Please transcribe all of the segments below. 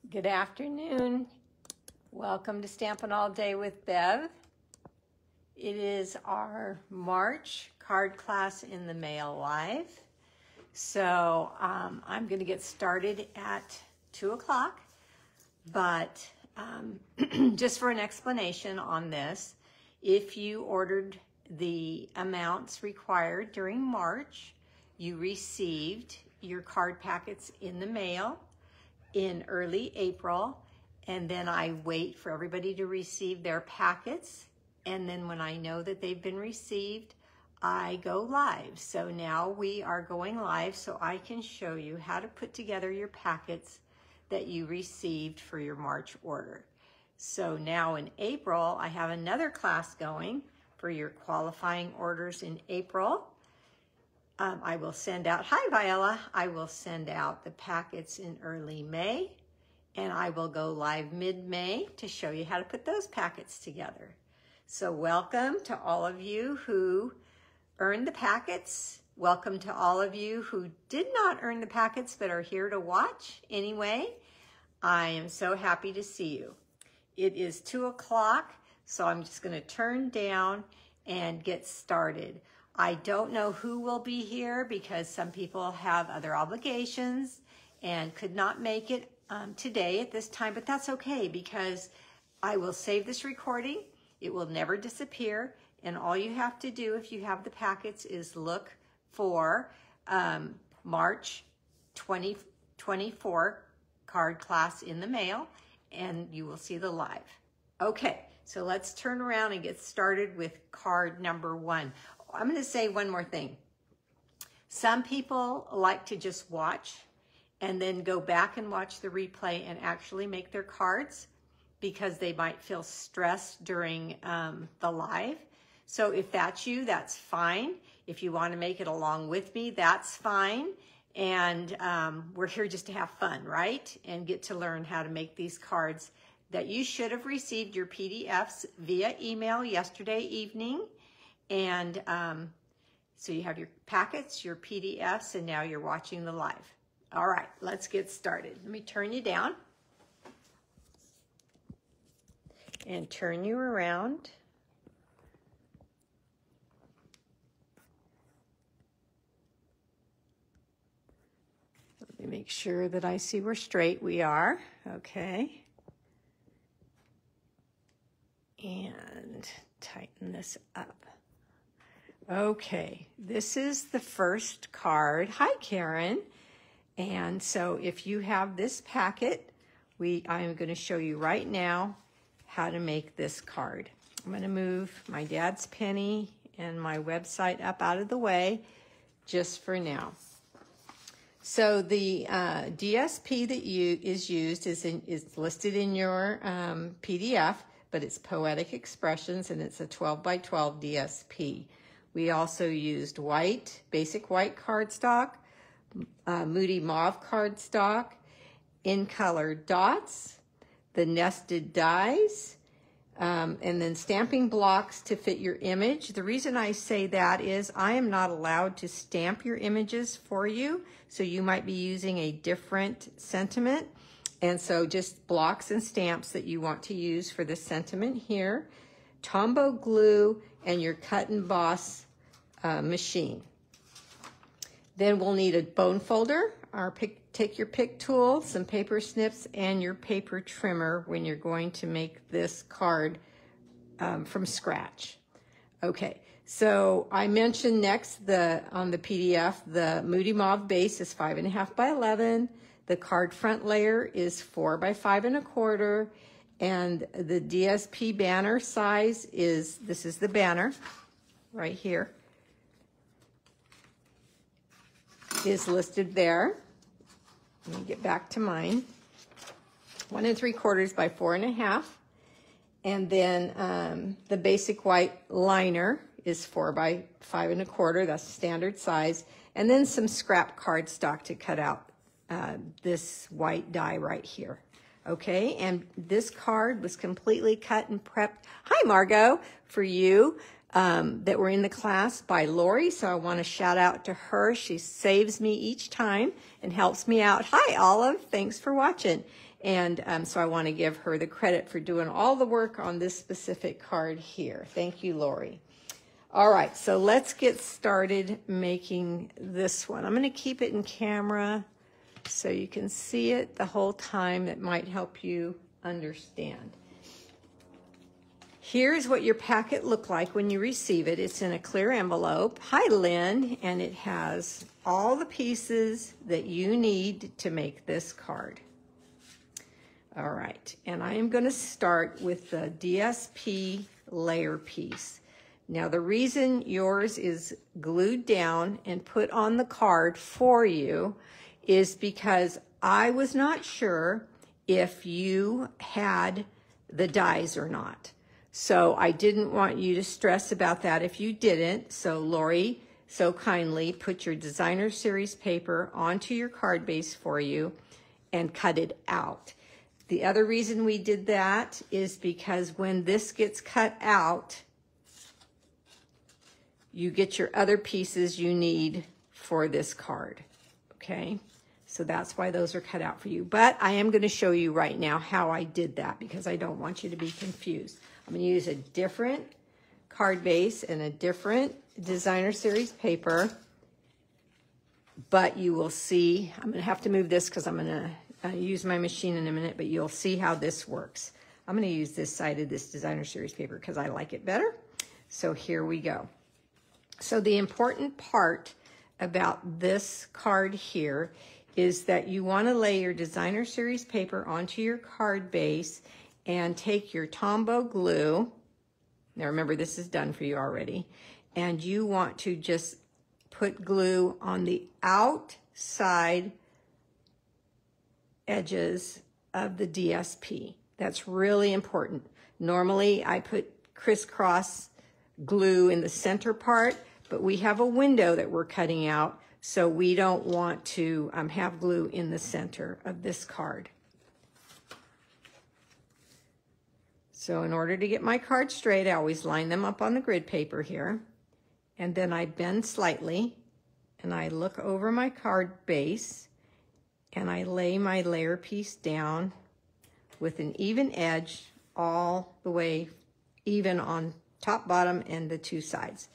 Good afternoon. Welcome to Stampin' All Day with Bev. It is our March card class in the mail live. So I'm going to get started at 2 o'clock, but just for an explanation on this, if you ordered the amounts required during March, you received your card packets in the mail in early April, and then I wait for everybody to receive their packets, and then when I know that they've been received, I go live. So now we are going live so I can show you how to put together your packets that you received for your March order. So now in April, I have another class going for your qualifying orders in April. I will send out, hi Viola, I will send out the packets in early May, and I will go live mid-May to show you how to put those packets together. So welcome to all of you who earned the packets. Welcome to all of you who did not earn the packets but are here to watch anyway. I am so happy to see you. It is 2 o'clock, so I'm just going to turn down and get started. I don't know who will be here because some people have other obligations and could not make it today at this time, but that's okay because I will save this recording. It will never disappear, and all you have to do if you have the packets is look for March 2024 card class in the mail, and you will see the live. Okay, so let's turn around and get started with card number 1. I'm going to say one more thing. Some people like to just watch and then go back and watch the replay and actually make their cards because they might feel stressed during the live. So if that's you, that's fine. If you want to make it along with me, that's fine. And we're here just to have fun, right? And get to learn how to make these cards that you should have received your PDFs via email yesterday evening. And so you have your packets, your PDFs, and now you're watching the live. All right, let's get started. Let me turn you down and turn you around. Let me make sure that I see we're straight. We are. Okay. And tighten this up. Okay, this is the first card. Hi, Karen. And so if you have this packet, I am going to show you right now how to make this card. I'm going to move my dad's penny and my website up out of the way just for now. So the DSP that is used is listed in your PDF, but it's Poetic Expressions, and it's a 12 by 12 DSP. We also used basic white cardstock, Moody Mauve cardstock, in color dots, the nested dies, and then stamping blocks to fit your image. The reason I say that is I am not allowed to stamp your images for you, so you might be using a different sentiment. And so just blocks and stamps that you want to use for the sentiment here. Tombow glue and your cut and emboss machine. Then we'll need a bone folder, take your pick tool, some paper snips, and your paper trimmer when you're going to make this card from scratch. Okay, so I mentioned next on the PDF, the Moody Mauve base is 5.5 by 11. The card front layer is 4 by 5 1/4, and the DSP banner size this is the banner right here, is listed there. Let me get back to mine. 1 3/4 by 4 1/2, and then the basic white liner is 4 by 5 1/4. That's standard size, and then some scrap cardstock to cut out this white die right here. Okay, and this card was completely cut and prepped. Hi, Margot, for you. that were in the class by Lori, so I want to shout out to her. She saves me each time and helps me out. Hi, Olive. Thanks for watching. And so I want to give her the credit for doing all the work on this specific card here. Thank you, Lori. All right, so let's get started making this one. I'm going to keep it in camera so you can see it the whole time. It might help you understand. Here's what your packet looked like when you receive it. It's in a clear envelope. Hi, Lynn. And it has all the pieces that you need to make this card. All right, and I am going to start with the DSP layer piece. Now, the reason yours is glued down and put on the card for you is because I was not sure if you had the dies or not. So I didn't want you to stress about that if you didn't. So Lori so kindly put your designer series paper onto your card base for you and cut it out. The other reason we did that is because when this gets cut out, you get your other pieces you need for this card, okay? So that's why those are cut out for you. But I am going to show you right now how I did that because I don't want you to be confused. I'm going to use a different card base and a different designer series paper, but you will see, I'm going to have to move this because I'm going to use my machine in a minute, but you'll see how this works. I'm going to use this side of this designer series paper because I like it better. So here we go. So the important part about this card here is that you want to lay your designer series paper onto your card base and take your Tombow glue. Now remember, this is done for you already. And you want to just put glue on the outside edges of the DSP. That's really important. Normally, I put crisscross glue in the center part, but we have a window that we're cutting out, so we don't want to have glue in the center of this card. So in order to get my card straight, I always line them up on the grid paper here, and then I bend slightly, and I look over my card base, and I lay my layer piece down with an even edge all the way even on top, bottom, and the two sides.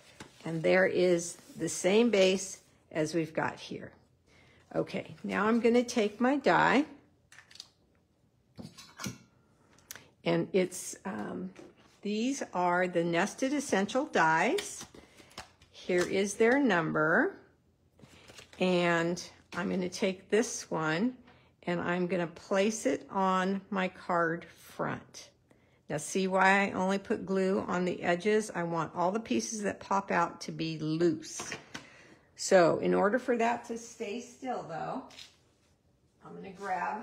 And there is the same base as we've got here. Okay, now I'm going to take my die, and it's these are the Nested Essential dies. Here is their number, and I'm going to take this one and I'm going to place it on my card front. Now see why I only put glue on the edges? I want all the pieces that pop out to be loose. So in order for that to stay still though, I'm going to grab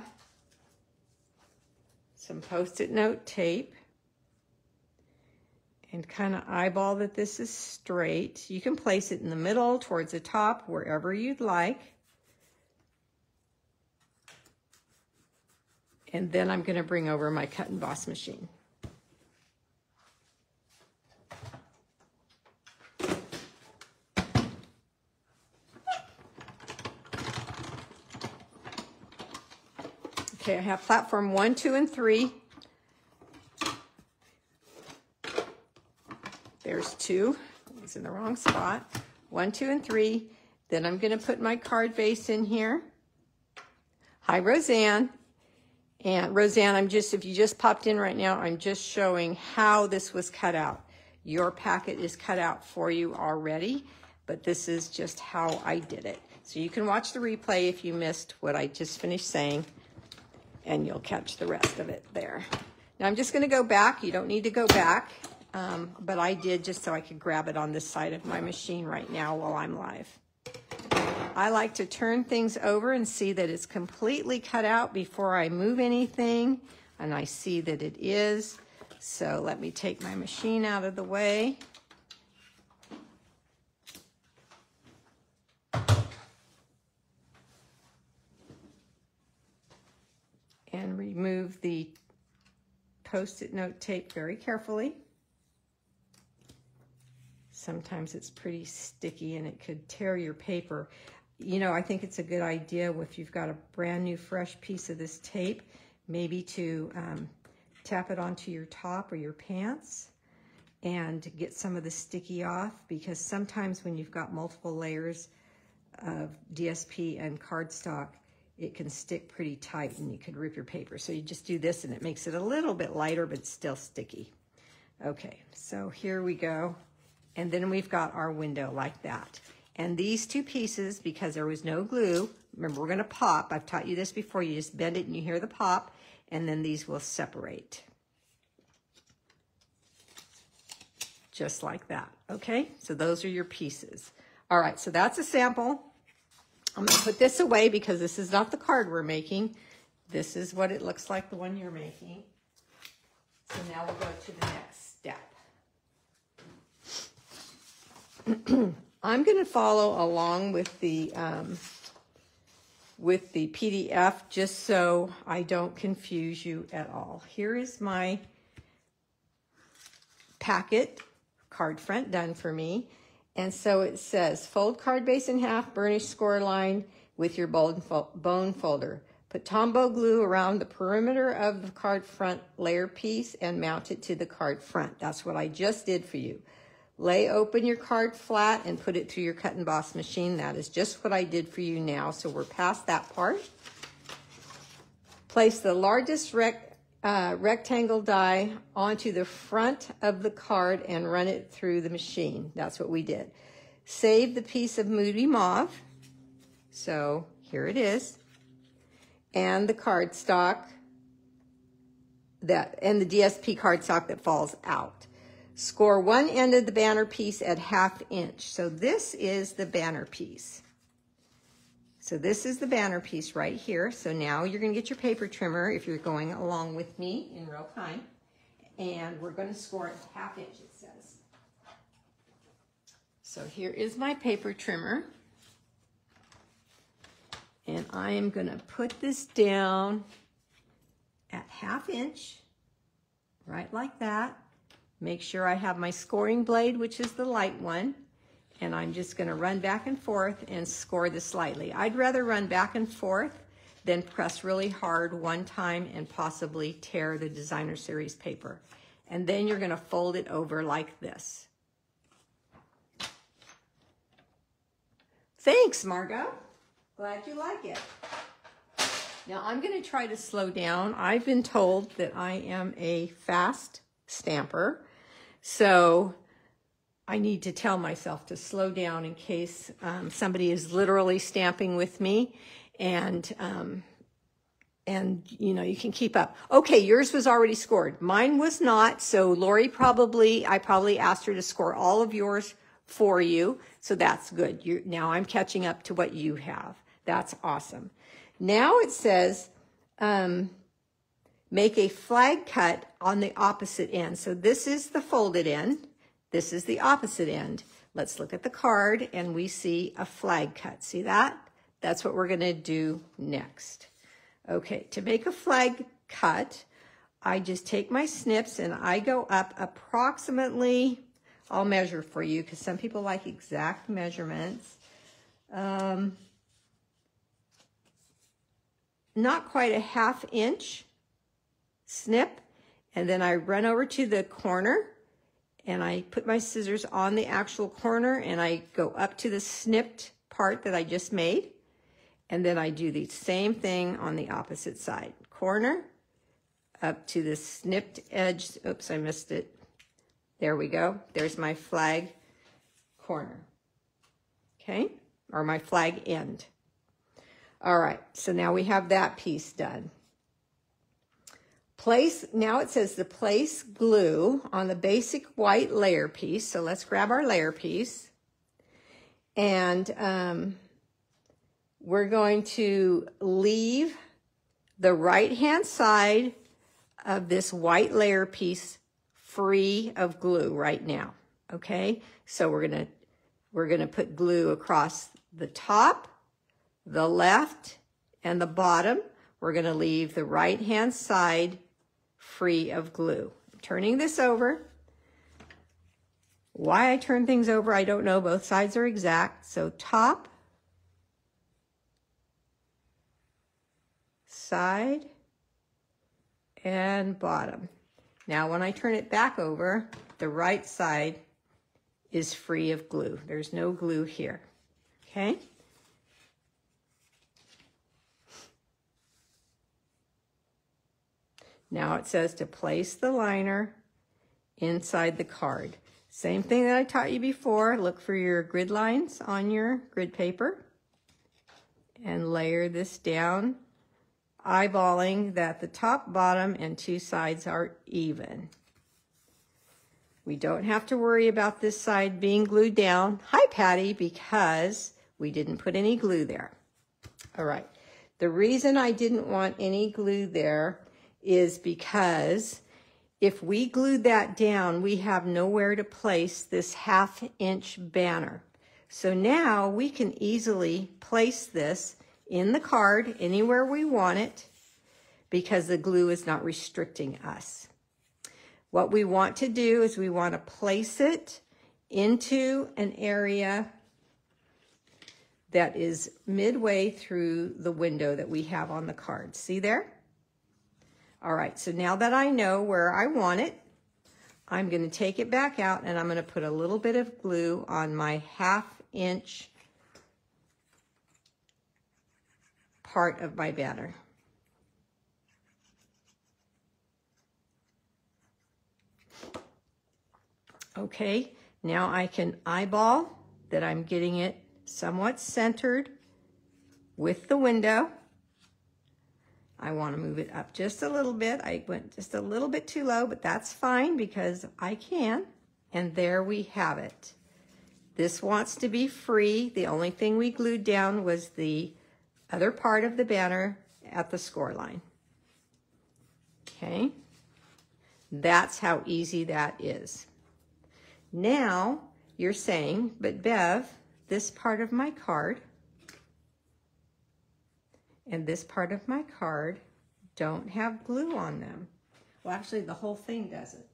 some Post-it note tape and kind of eyeball that this is straight. You can place it in the middle, towards the top, wherever you'd like. And then I'm going to bring over my cut and emboss machine. Okay, I have platform 1, 2, and 3. There's 2. It's in the wrong spot. 1, 2, and 3. Then I'm going to put my card base in here. Hi, Roseanne. And Roseanne, if you just popped in right now, I'm just showing how this was cut out. Your packet is cut out for you already, but this is just how I did it. So you can watch the replay if you missed what I just finished saying, and you'll catch the rest of it there. Now I'm just going to go back. You don't need to go back, but I did just so I could grab it on this side of my machine right now while I'm live. I like to turn things over and see that it's completely cut out before I move anything, and I see that it is. So let me take my machine out of the way. And remove the Post-it note tape very carefully. sometimes it's pretty sticky and it could tear your paper. You know, I think it's a good idea if you've got a brand new fresh piece of this tape, maybe to tap it onto your top or your pants and get some of the sticky off, because sometimes when you've got multiple layers of DSP and cardstock, it can stick pretty tight and you could rip your paper. So you just do this and it makes it a little bit lighter, but it's still sticky. Okay, so here we go. And then we've got our window like that. And these two pieces, because there was no glue, remember we're gonna pop. I've taught you this before. You just bend it and you hear the pop, and then these will separate. Just like that, okay? So those are your pieces. All right, so that's a sample. I'm gonna put this away because this is not the card we're making. This is what it looks like, the one you're making. So now we'll go to the next step. I'm going to follow along with the PDF just so I don't confuse you at all. Here is my packet card front done for me. And so it says, fold card base in half, burnish score line with your bone folder. Put Tombow glue around the perimeter of the card front layer piece and mount it to the card front. That's what I just did for you. Lay open your card flat and put it through your cut and emboss machine. That is just what I did for you now, so we're past that part. Place the largest rectangle die onto the front of the card and run it through the machine. That's what we did. Save the piece of Moody Mauve. So here it is. And the cardstock and the DSP cardstock that falls out. Score one end of the banner piece at 1/2 inch. So this is the banner piece. So this is the banner piece right here. So now you're going to get your paper trimmer if you're going along with me in real time. And we're going to score it 1/2 inch, it says. So here is my paper trimmer. And I am going to put this down at 1/2 inch, right like that. Make sure I have my scoring blade, which is the light one. And I'm just going to run back and forth and score this slightly. I'd rather run back and forth than press really hard one time and possibly tear the designer series paper. And then you're going to fold it over like this. Thanks, Margot. Glad you like it. Now I'm going to try to slow down. I've been told that I am a fast stamper, so I need to tell myself to slow down in case somebody is literally stamping with me, and you know, you can keep up. Okay, yours was already scored. Mine was not, so Lori I probably asked her to score all of yours for you, so that's good. Now I'm catching up to what you have. That's awesome. Now it says, make a flag cut on the opposite end. So this is the folded end. This is the opposite end. Let's look at the card and we see a flag cut. See that? That's what we're going to do next. Okay, to make a flag cut, I just take my snips and I go up approximately, I'll measure for you because some people like exact measurements. Not quite a 1/2 inch snip, and then I run over to the corner and I put my scissors on the actual corner and I go up to the snipped part that I just made, and then I do the same thing on the opposite side. Corner, up to the snipped edge. Oops, I missed it. There we go. There's my flag corner, okay, or my flag end. All right, so now we have that piece done. Now it says to place glue on the basic white layer piece. So let's grab our layer piece. And we're going to leave the right-hand side of this white layer piece free of glue right now, okay? So we're gonna put glue across the top, the left, and the bottom. We're going to leave the right-hand side free of glue. I'm turning this over. Why I turn things over, I don't know. Both sides are exact. So top, side, and bottom. Now when I turn it back over, the right side is free of glue. There's no glue here, okay? Now it says to place the liner inside the card. Same thing that I taught you before. Look for your grid lines on your grid paper and layer this down, eyeballing that the top, bottom, and two sides are even. We don't have to worry about this side being glued down. Hi, Patty, because we didn't put any glue there. All right. The reason I didn't want any glue there is because if we glued that down, we have nowhere to place this 1/2 inch banner. So now we can easily place this in the card anywhere we want it because the glue is not restricting us. What we want to do is we want to place it into an area that is midway through the window that we have on the card. See there? All right, so now that I know where I want it, I'm going to take it back out and I'm going to put a little bit of glue on my 1/2 inch part of my banner. Okay, now I can eyeball that I'm getting it somewhat centered with the window. I want to move it up just a little bit. I went just a little bit too low, but that's fine because I can. And there we have it. This wants to be free. The only thing we glued down was the other part of the banner at the score line. Okay, that's how easy that is. Now you're saying, but Bev, this part of my card and this part of my card don't have glue on them. Well, actually the whole thing doesn't.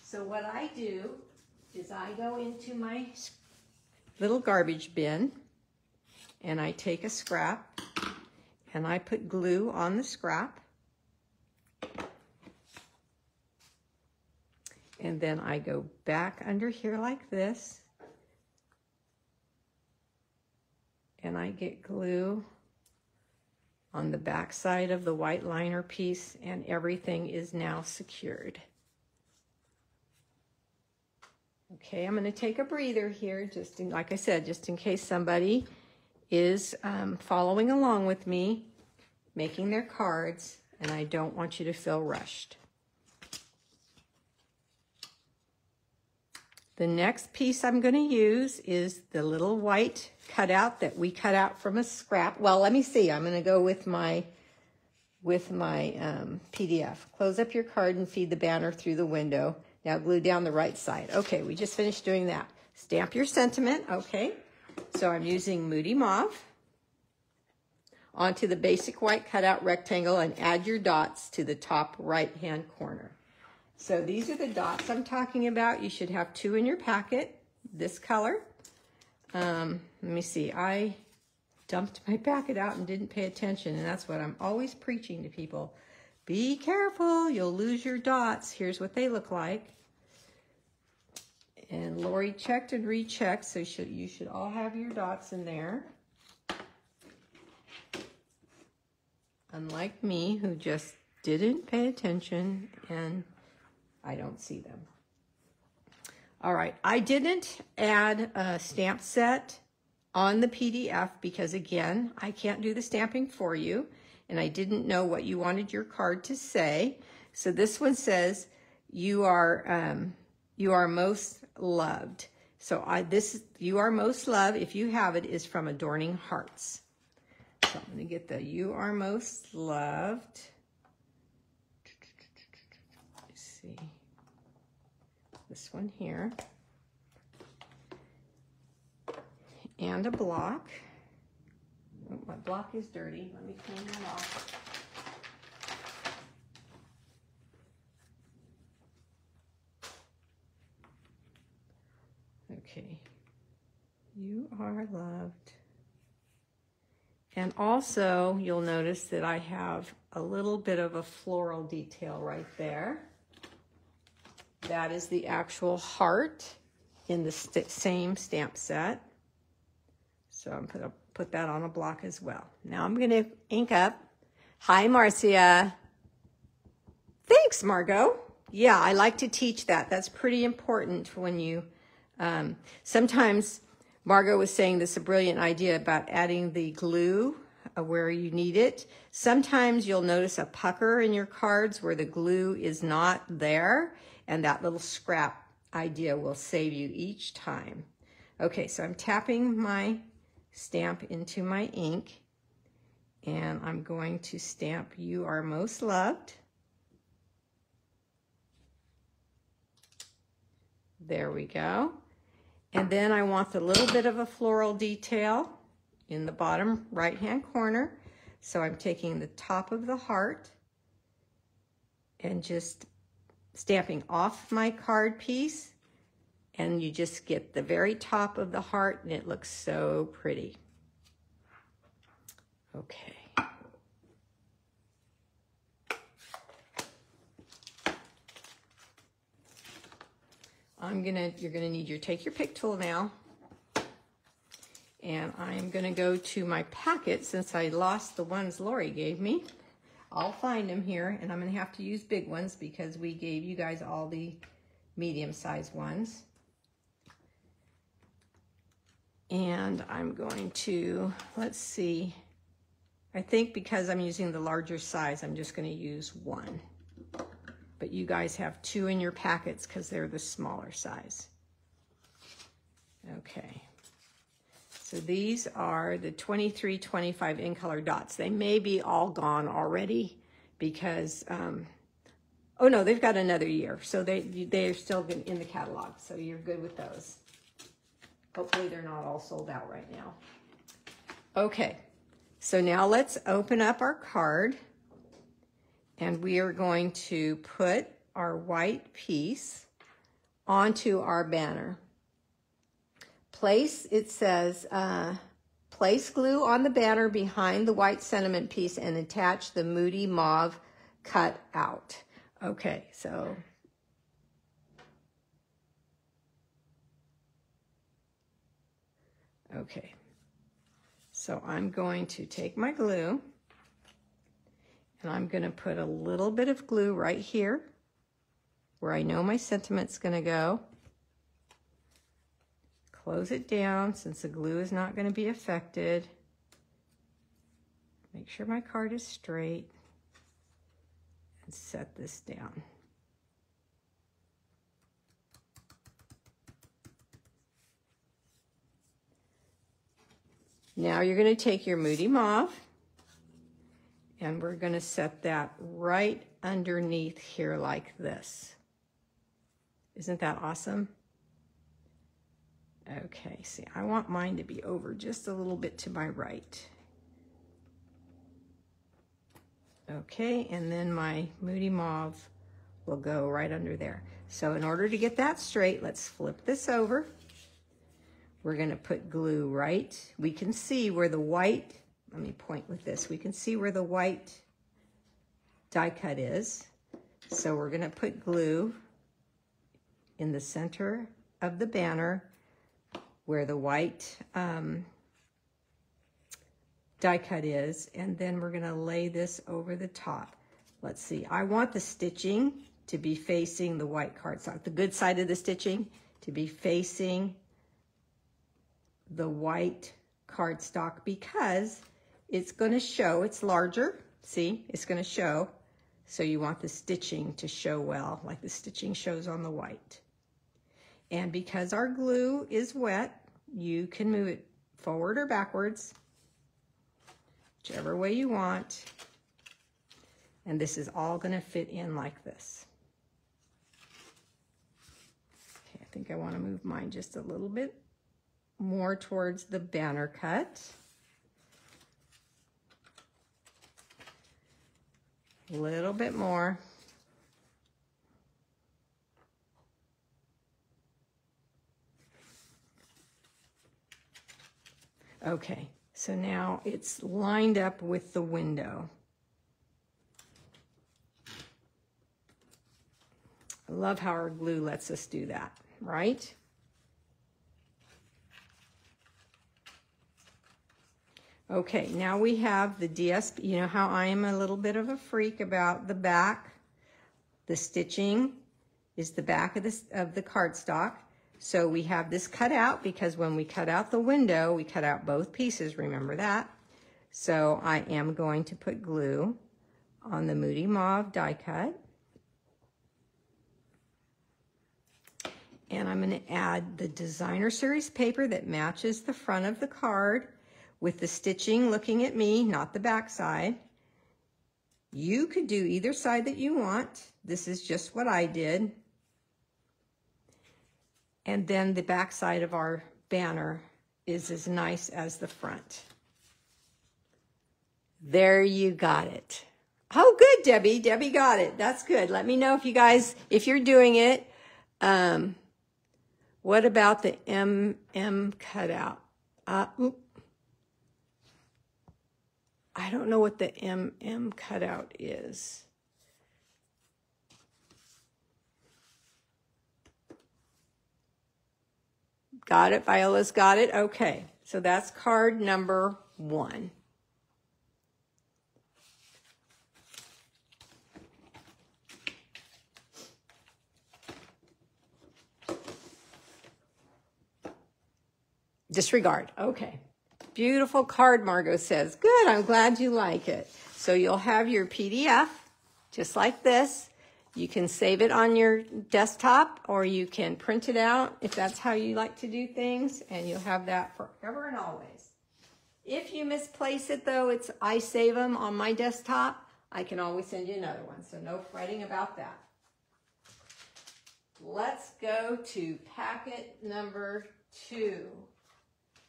So what I do is I go into my little garbage bin and I take a scrap and I put glue on the scrap. And then I go back under here like this and I get glue on the back side of the white liner piece and everything is now secured. Okay, I'm going to take a breather here, just in, like I said, just in case somebody is following along with me, making their cards, and I don't want you to feel rushed. The next piece I'm going to use is the little white cutout that we cut out from a scrap. Well, let me see. I'm going to go with my PDF. Close up your card and feed the banner through the window. Now glue down the right side. Okay, we just finished doing that. Stamp your sentiment. Okay, so I'm using Moody Mauve onto the basic white cutout rectangle and add your dots to the top right-hand corner. So these are the dots I'm talking about. You should have 2 in your packet, this color. Let me see, I dumped my packet out and didn't pay attention, and that's what I'm always preaching to people. Be careful, you'll lose your dots. Here's what they look like. And Lori checked and rechecked, so you should all have your dots in there. Unlike me, who just didn't pay attention and I don't see them. All right, I didn't add a stamp set on the PDF because, again, I can't do the stamping for you, and I didn't know what you wanted your card to say. So this one says, you are most loved. So this you are most loved, if you have it, is from Adorning Hearts. So I'm going to get the you are most loved. See this one here and a block. Oh, my block is dirty. Let me clean that off. Okay. You are loved. And also, you'll notice that I have a little bit of a floral detail right there. That is the actual heart in the same stamp set. So I'm going to put that on a block as well. Now I'm going to ink up. Hi, Marcia. Thanks, Margot. Yeah, I like to teach that. That's pretty important when you, sometimes Margot was saying this is a brilliant idea about adding the glue where you need it. Sometimes you'll notice a pucker in your cards where the glue is not there, and that little scrap idea will save you each time. Okay, so I'm tapping my stamp into my ink, and I'm going to stamp You Are Most Loved. There we go. And then I want the little bit of a floral detail in the bottom right-hand corner. So I'm taking the top of the heart and just stamping off my card piece, and you just get the very top of the heart, and it looks so pretty. Okay. You're gonna need take your pick tool now, and I'm gonna go to my packet since I lost the ones Lori gave me. I'll find them here, and I'm gonna have to use big ones because we gave you guys all the medium-sized ones. And I'm going to, let's see, I think because I'm using the larger size, I'm just gonna use one. But you guys have 2 in your packets because they're the smaller size. Okay, so these are the 2325 in color dots. They may be all gone already because, oh no, they've got another year. So they're still in the catalog, so you're good with those. Hopefully they're not all sold out right now. Okay, so now let's open up our card. And we are going to put our white piece onto our banner. It says, place glue on the banner behind the white sentiment piece and attach the Moody Mauve cut out. Okay, so. Okay, so I'm going to take my glue, and I'm going to put a little bit of glue right here where I know my sentiment's going to go. Close it down since the glue is not going to be affected. Make sure my card is straight and set this down. Now you're going to take your Moody Mauve, and we're going to set that right underneath here like this. Isn't that awesome? Okay, see, I want mine to be over just a little bit to my right. Okay, and then my Moody Mauve will go right under there. So in order to get that straight, let's flip this over. We're going to put glue right. We can see where the white, let me point with this. We can see where the white die cut is. So we're going to put glue in the center of the banner where the white die cut is, and then we're going to lay this over the top. Let's see, I want the stitching to be facing the white cardstock, the good side of the stitching to be facing the white cardstock because it's going to show, it's larger, see, it's going to show, so you want the stitching to show well, like the stitching shows on the white. And because our glue is wet, you can move it forward or backwards, whichever way you want. And this is all going to fit in like this. Okay, I think I want to move mine just a little bit more towards the banner cut. A little bit more. Okay, so now it's lined up with the window. I love how our glue lets us do that, right? Okay, now we have the DSP. You know how I am a little bit of a freak about the back. The stitching is the back of the cardstock. So we have this cut out because when we cut out the window, we cut out both pieces, remember that. So I am going to put glue on the Moody Mauve die cut. And I'm going to add the designer series paper that matches the front of the card with the stitching looking at me, not the back side. You could do either side that you want. This is just what I did. And then the back side of our banner is as nice as the front. There you got it. Oh, good, Debbie. Debbie got it. That's good. Let me know if you guys, if you're doing it. What about the MM cutout? I don't know what the MM cutout is. Got it? Viola's got it? Okay. So that's card number 1. Disregard. Okay. Beautiful card, Margot says. Good, I'm glad you like it. So you'll have your PDF, just like this. You can save it on your desktop, or you can print it out if that's how you like to do things, and you'll have that forever and always. If you misplace it, though, I save them on my desktop. I can always send you another one, so no fretting about that. Let's go to packet number 2.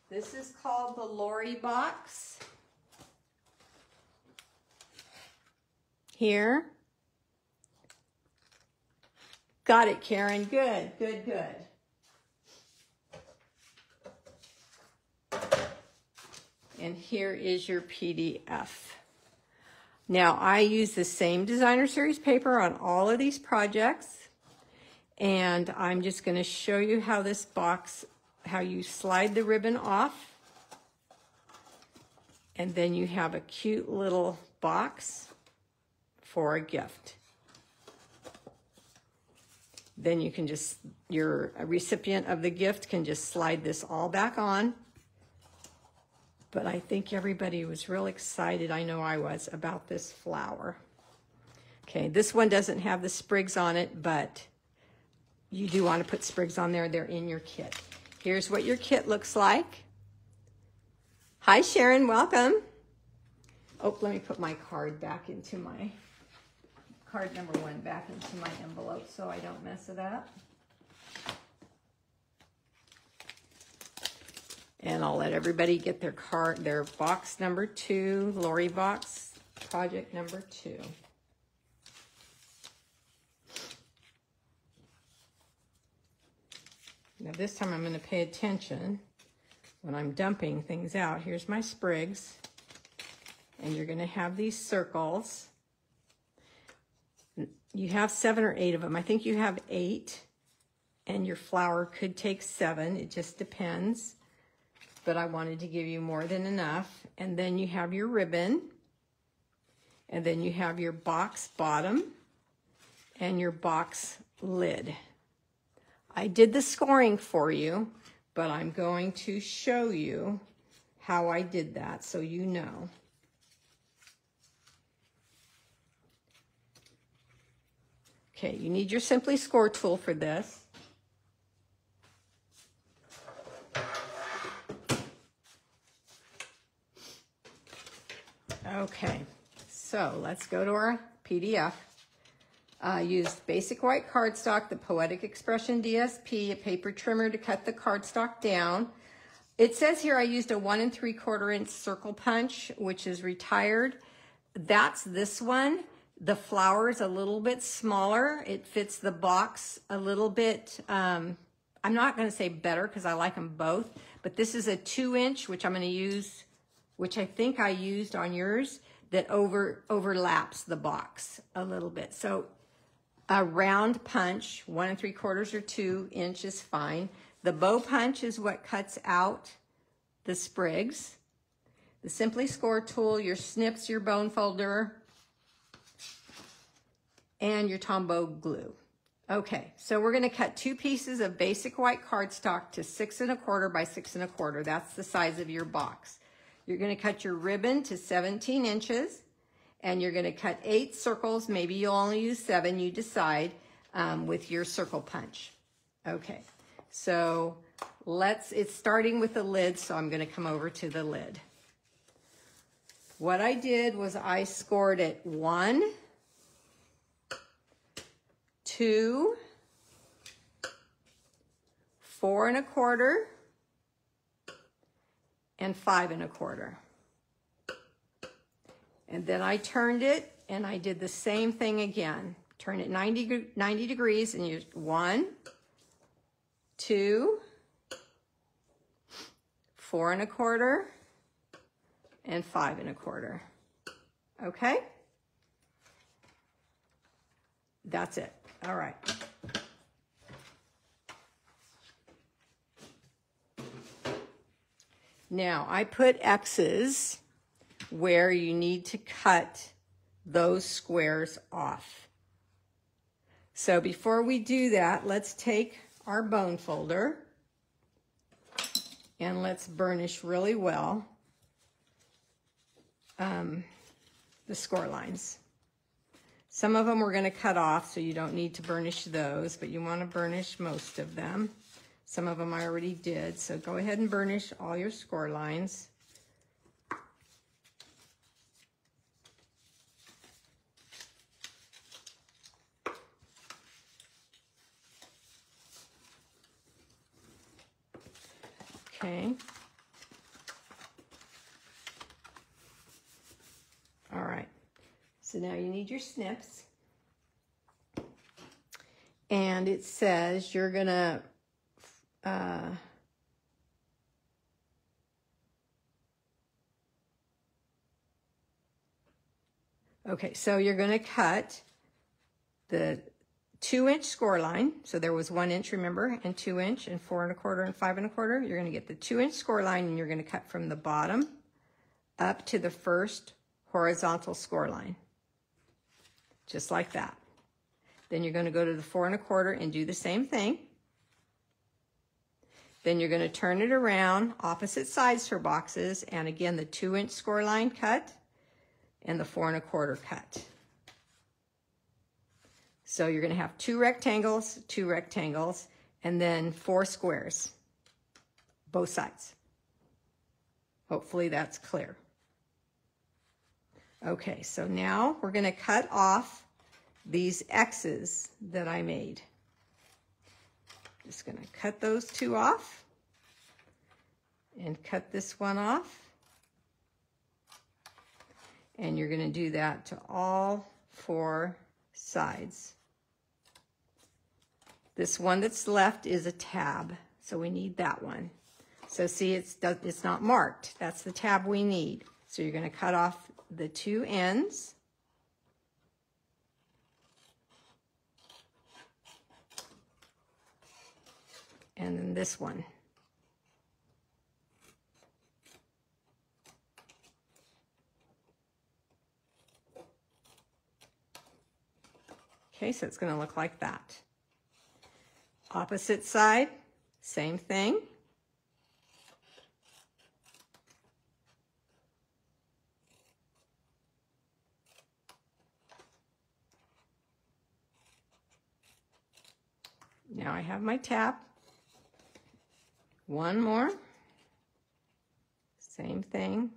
This is called the Lori box. Here. Got it, Karen. Good, good, good. And here is your PDF. Now, I use the same designer series paper on all of these projects. And I'm just going to show you how this box, how you slide the ribbon off. And then you have a cute little box for a gift. Then you can just, your recipient of the gift can just slide this all back on. But I think everybody was real excited, I know I was, about this flower. Okay, this one doesn't have the sprigs on it, but you do want to put sprigs on there. They're in your kit. Here's what your kit looks like. Hi, Sharon, welcome. Oh, let me put my card back into my, card number 1 back into my envelope so I don't mess it up. And I'll let everybody get their card, their box number 2, Lori box, project number 2. Now this time I'm going to pay attention when I'm dumping things out. Here's my sprigs. And you're going to have these circles. You have 7 or 8 of them. I think you have 8. And your flower could take 7. It just depends. But I wanted to give you more than enough. And then you have your ribbon. And then you have your box bottom and your box lid. I did the scoring for you, but I'm going to show you how I did that so you know. Okay, you need your Simply Score tool for this. Okay, so let's go to our PDF. Used basic white cardstock, the Poetic Expression DSP, a paper trimmer to cut the cardstock down. It says here I used a 1 3/4 inch circle punch, which is retired. That's this one. The flower is a little bit smaller. It fits the box a little bit I'm not going to say better because I like them both, but this is a 2-inch, which I'm going to use, which I think I used on yours, that overlaps the box a little bit. So a round punch, 1 3/4 or 2 inches is fine. The bow punch is what cuts out the sprigs. The Simply Score tool, your snips, your bone folder, and your Tombow glue. Okay, so we're going to cut 2 pieces of basic white cardstock to 6 1/4 by 6 1/4. That's the size of your box. You're going to cut your ribbon to 17 inches, and you're going to cut 8 circles. Maybe you'll only use 7, you decide, with your circle punch. Okay, so it's starting with the lid, so I'm going to come over to the lid. What I did was I scored it 1, 2, 4 1/4, and 5 1/4. And then I turned it and I did the same thing again. Turn it 90 degrees and you 1, 2, 4 1/4, and 5 1/4. Okay? That's it. All right. Now, I put X's where you need to cut those squares off. So before we do that, let's take our bone folder and let's burnish really well the score lines. Some of them we're going to cut off, so you don't need to burnish those, but you want to burnish most of them. Some of them I already did, so go ahead and burnish all your score lines. Okay. All right. So now you need your snips. And it says you're going to okay, so you're going to cut the 2-inch score line. So there was 1 inch, remember, and 2 inch, and 4 1/4, and 5 1/4. You're going to get the 2-inch score line, and you're going to cut from the bottom up to the first horizontal score line. Just like that. Then you're going to go to the 4 1/4 and do the same thing. Then you're going to turn it around, opposite sides for boxes, and again the 2-inch score line cut and the 4 1/4 cut. So you're going to have 2 rectangles, 2 rectangles, and then 4 squares, both sides. Hopefully that's clear. Okay, so now we're going to cut off these X's that I made. Just going to cut those 2 off and cut this one off. And you're going to do that to all 4 sides. This one that's left is a tab, so we need that one. So see, it's not marked. That's the tab we need. So you're going to cut off the 2 ends. And then this one. Okay, so it's going to look like that. Opposite side, same thing. Now I have my tab. One more. Same thing.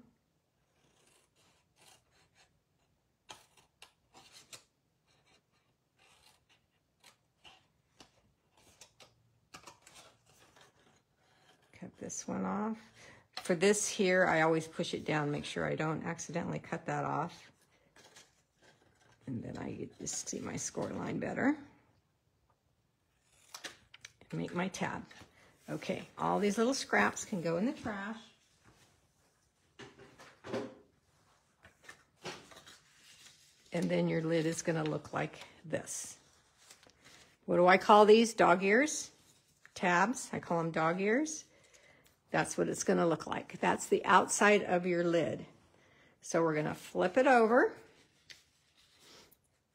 Cut this one off. For this here, I always push it down, make sure I don't accidentally cut that off. And then I get to see my score line better. and make my tab. Okay, all these little scraps can go in the trash. And then your lid is going to look like this. What do I call these? Dog ears? Tabs. I call them dog ears. That's what it's going to look like. That's the outside of your lid. So we're going to flip it over.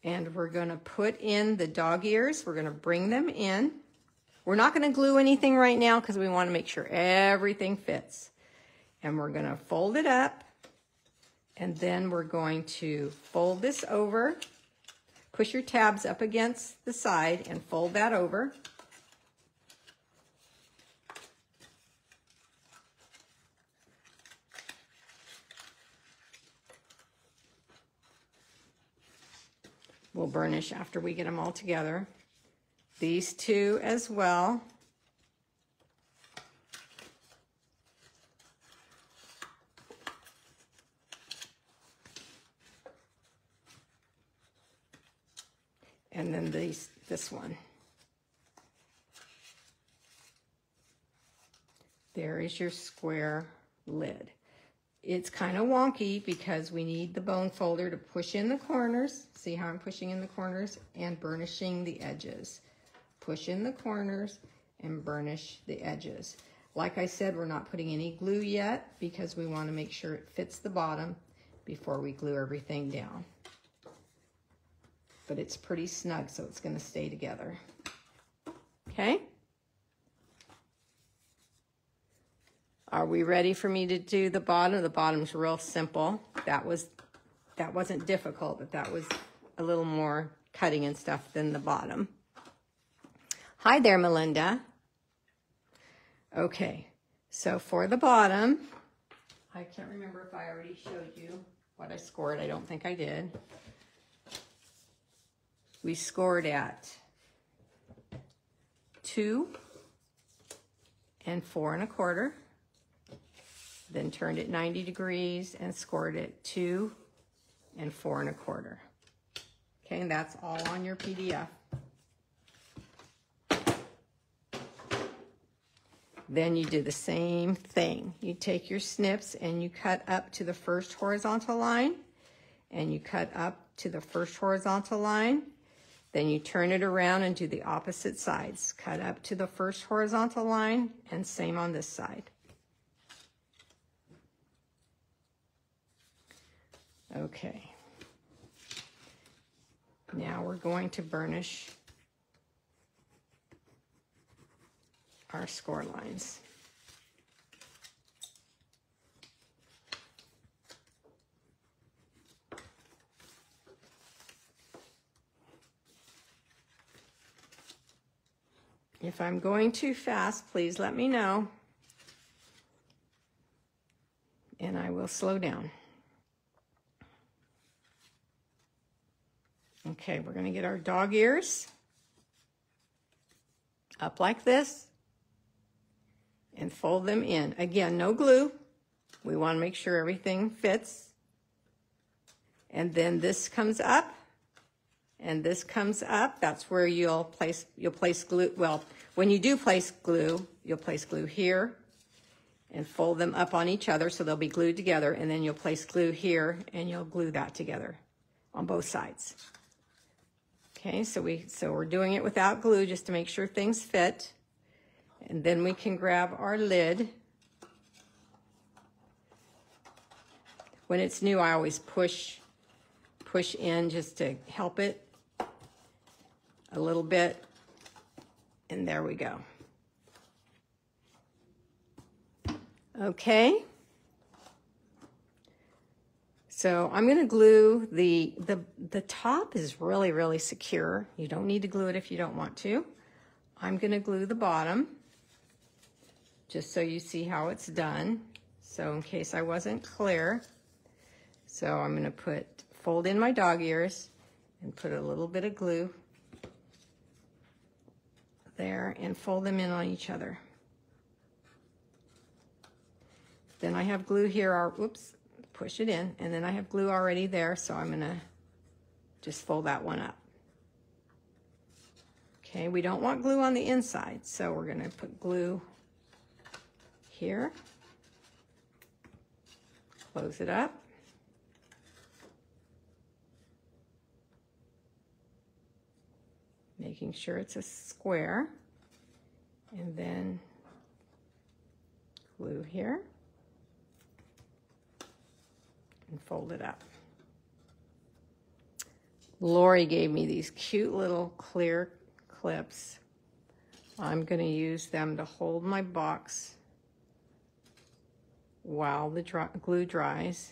And we're going to put in the dog ears. We're going to bring them in. We're not going to glue anything right now because we want to make sure everything fits. And we're going to fold it up. And then we're going to fold this over. Push your tabs up against the side and fold that over. We'll burnish after we get them all together. These two as well. And then this one. There is your square lid. It's kind of wonky because we need the bone folder to push in the corners. See how I'm pushing in the corners and burnishing the edges. Push in the corners and burnish the edges. Like I said, we're not putting any glue yet because we want to make sure it fits the bottom before we glue everything down. But it's pretty snug, so it's going to stay together. Okay? Are we ready for me to do the bottom? The bottom's real simple. That wasn't difficult, but that was a little more cutting and stuff than the bottom. Hi there, Melinda. Okay, so for the bottom, I can't remember if I already showed you what I scored. I don't think I did. We scored at 2 and 4 1/4. Then turned it 90 degrees and scored it 2 and 4 1/4. Okay, and that's all on your PDF. Then you do the same thing. You take your snips and you cut up to the first horizontal line, and you cut up to the first horizontal line. Then you turn it around and do the opposite sides. Cut up to the first horizontal line, and same on this side. Okay. Now we're going to burnish our score lines. If I'm going too fast, please let me know, and I will slow down. Okay, we're going to get our dog ears up like this and fold them in. Again, no glue. We want to make sure everything fits. And then this comes up and this comes up. That's where you'll place glue. Well, when you do place glue, you'll place glue here and fold them up on each other so they'll be glued together, and then you'll place glue here and you'll glue that together on both sides. Okay, so we're doing it without glue just to make sure things fit. And then we can grab our lid. When it's new, I always push in just to help it a little bit. And there we go. Okay. So I'm going to glue the top is really, really secure. You don't need to glue it if you don't want to. I'm going to glue the bottom just so you see how it's done. So in case I wasn't clear. So I'm going to fold in my dog ears and put a little bit of glue there and fold them in on each other. Then I have glue here, push it in, and then I have glue already there, so I'm gonna just fold that one up. Okay, we don't want glue on the inside, so we're going to put glue here. Close it up. Making sure it's a square. And then glue here. And fold it up. Lori gave me these cute little clear clips. I'm going to use them to hold my box while the glue dries.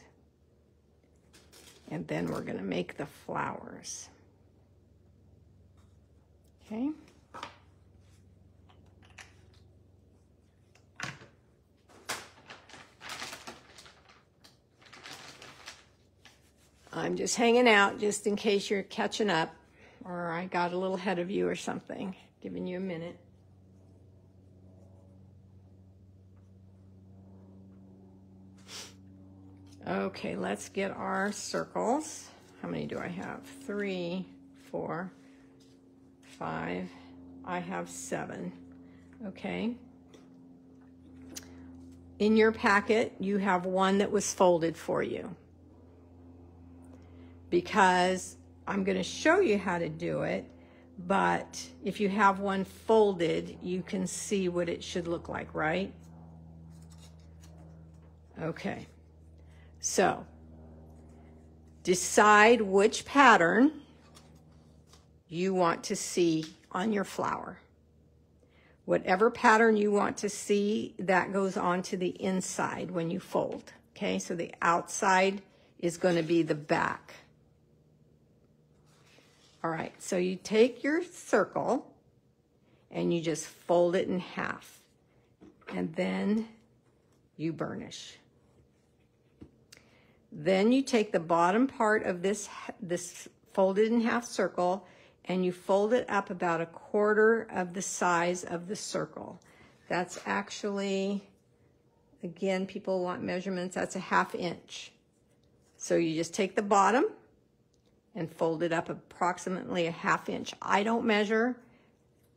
And then we're going to make the flowers. Okay. I'm just hanging out just in case you're catching up or I got a little ahead of you or something. Giving you a minute. Okay, let's get our circles. How many do I have? 3, 4, 5. I have 7. Okay. In your packet, you have one that was folded for you. Because I'm going to show you how to do it, but if you have one folded, you can see what it should look like, right? Okay. So, decide which pattern you want to see on your flower. Whatever pattern you want to see, that goes onto the inside when you fold. Okay, so the outside is going to be the back. All right, so you take your circle and you just fold it in half, and then you burnish. Then you take the bottom part of this folded in half circle and you fold it up about 1/4 of the size of the circle. That's actually, again, people want measurements, that's a 1/2 inch. So you just take the bottom and fold it up approximately a 1/2 inch. I don't measure,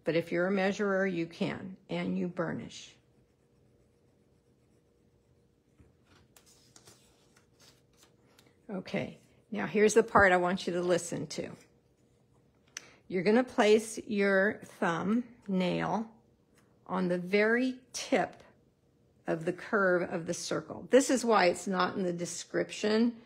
but if you're a measurer, you can, and you burnish. Okay, now here's the part I want you to listen to. You're going to place your thumb nail on the very tip of the curve of the circle. This is why it's not in the description.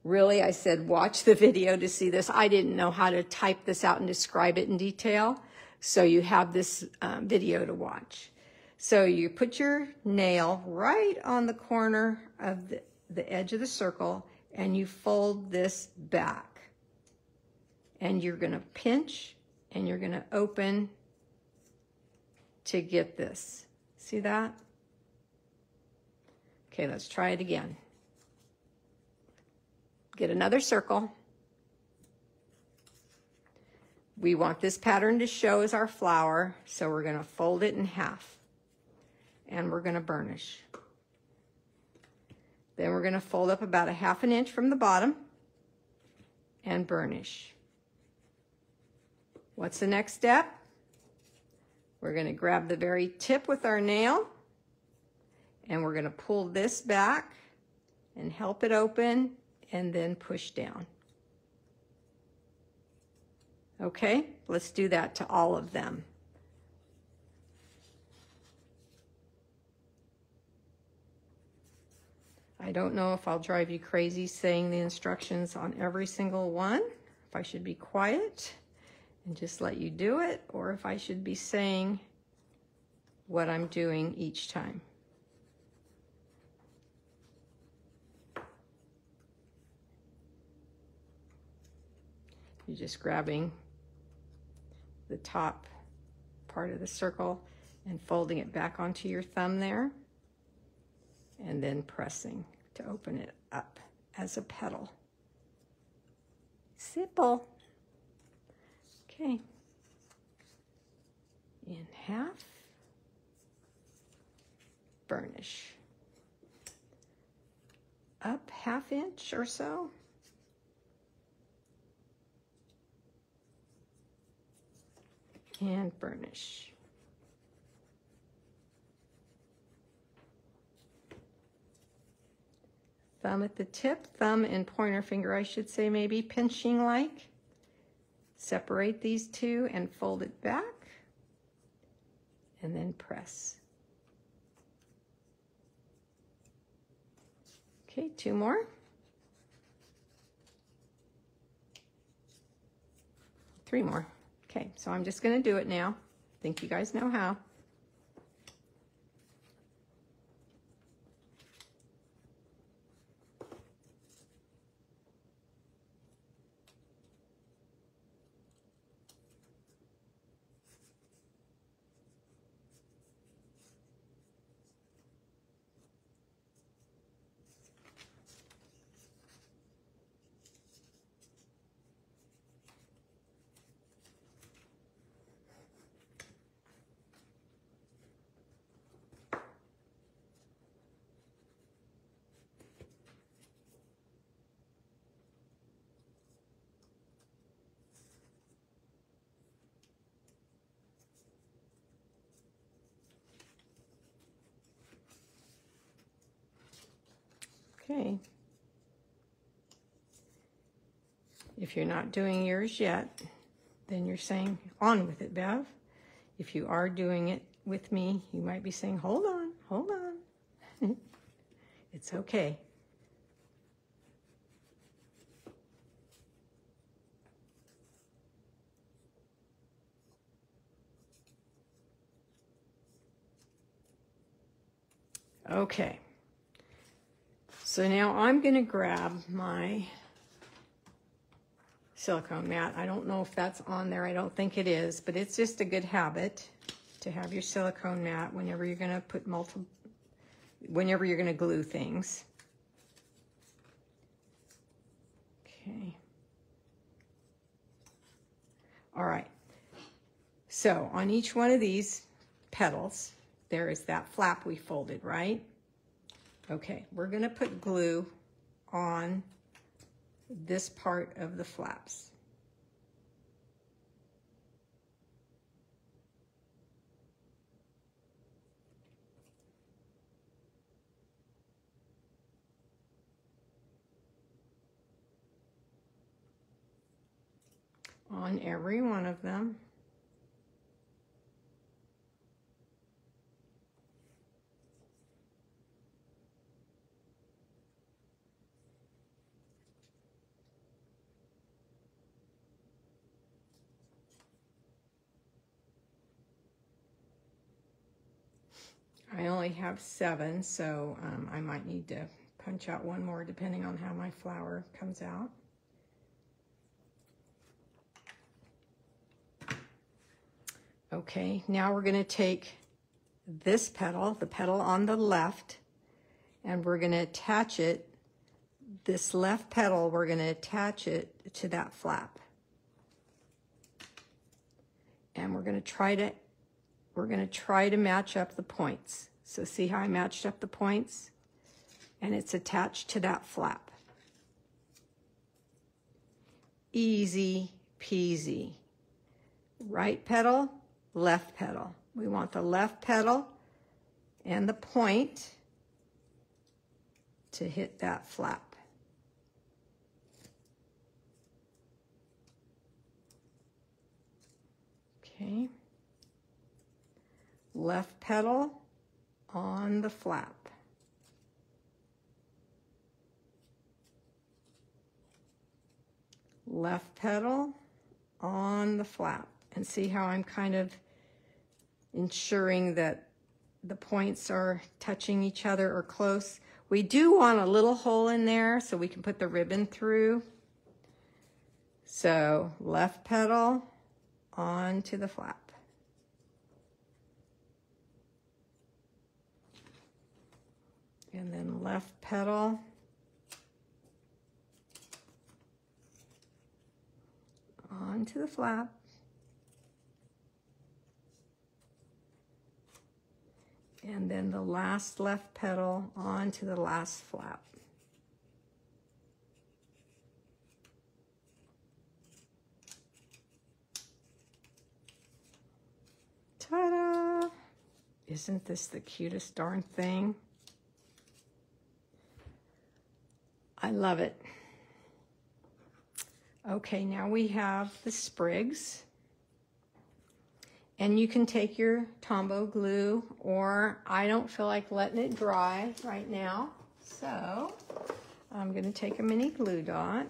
Really, I said watch the video to see this. I didn't know how to type this out and describe it in detail, so you have this video to watch. So you put your nail right on the corner of the edge of the circle, and you fold this back. And you're going to pinch, and you're going to open to get this. See that? Okay, let's try it again. Get another circle. We want this pattern to show as our flower, so we're going to fold it in half. And we're going to burnish. Then we're going to fold up about a 1/2 inch from the bottom and burnish. What's the next step? We're going to grab the very tip with our nail and we're going to pull this back and help it open and then push down. Okay, let's do that to all of them. I don't know if I'll drive you crazy saying the instructions on every single one, if I should be quiet and just let you do it, or if I should be saying what I'm doing each time. You're just grabbing the top part of the circle and folding it back onto your thumb there, and then pressing to open it up as a petal. Simple. Okay. In half. Burnish. Up 1/2 inch or so. and burnish. Thumb at the tip, thumb and pointer finger, I should say, maybe pinching like. Separate these two and fold it back, and then press. Okay, 2 more. 3 more. Okay, so I'm just going to do it now. I think you guys know how. Okay. If you're not doing yours yet, then you're saying, on with it, Bev. If you are doing it with me, you might be saying, hold on, hold on. It's okay. Okay. So now I'm going to grab my silicone mat. I don't know if that's on there. I don't think it is, but it's just a good habit to have your silicone mat whenever you're going to put whenever you're going to glue things. Okay. All right. So on each one of these petals, there is that flap we folded, right? Okay, we're going to put glue on this part of the flaps. On every one of them. I only have 7, so I might need to punch out one more depending on how my flower comes out. Okay, now we're going to take this petal, the petal on the left, and we're going to attach it, this left petal, we're going to attach it to that flap. And we're going to try to match up the points. So see how I matched up the points? And it's attached to that flap. Easy peasy. Right petal, left petal. We want the left petal and the point to hit that flap. Okay. Left petal on the flap. Left petal on the flap. And see how I'm kind of ensuring that the points are touching each other or close. We do want a little hole in there so we can put the ribbon through. So left petal onto the flap. And then left petal onto the flap. And then the last left petal onto the last flap. Isn't this the cutest darn thing? I love it. Okay, now we have the sprigs. And you can take your Tombow glue, or I don't feel like letting it dry right now. So I'm going to take a mini glue dot.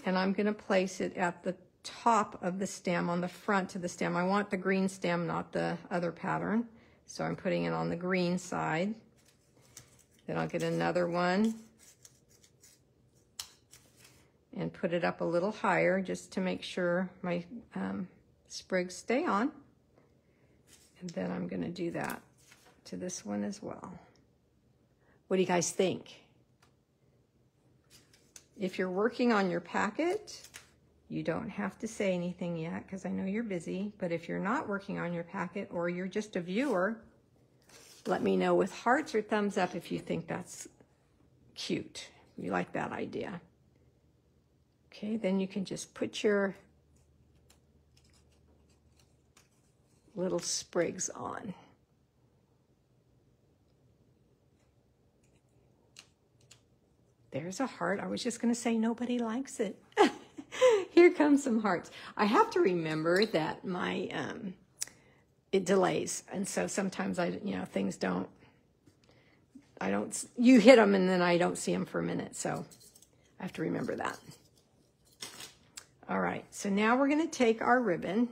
And I'm going to place it at the top of the stem, on the front of the stem. I want the green stem, not the other pattern. So I'm putting it on the green side. Then I'll get another one and put it up a little higher just to make sure my sprigs stay on. And then I'm going to do that to this one as well. What do you guys think? If you're working on your packet, you don't have to say anything yet because I know you're busy. But if you're not working on your packet, or you're just a viewer, let me know with hearts or thumbs up if you think that's cute. You like that idea. Okay, then you can just put your little sprigs on. There's a heart. I was just going to say nobody likes it. Here comes some hearts. I have to remember that my it delays, and so sometimes things don't. You hit them and then I don't see them for a minute, so I have to remember that. All right, so now we're going to take our ribbon,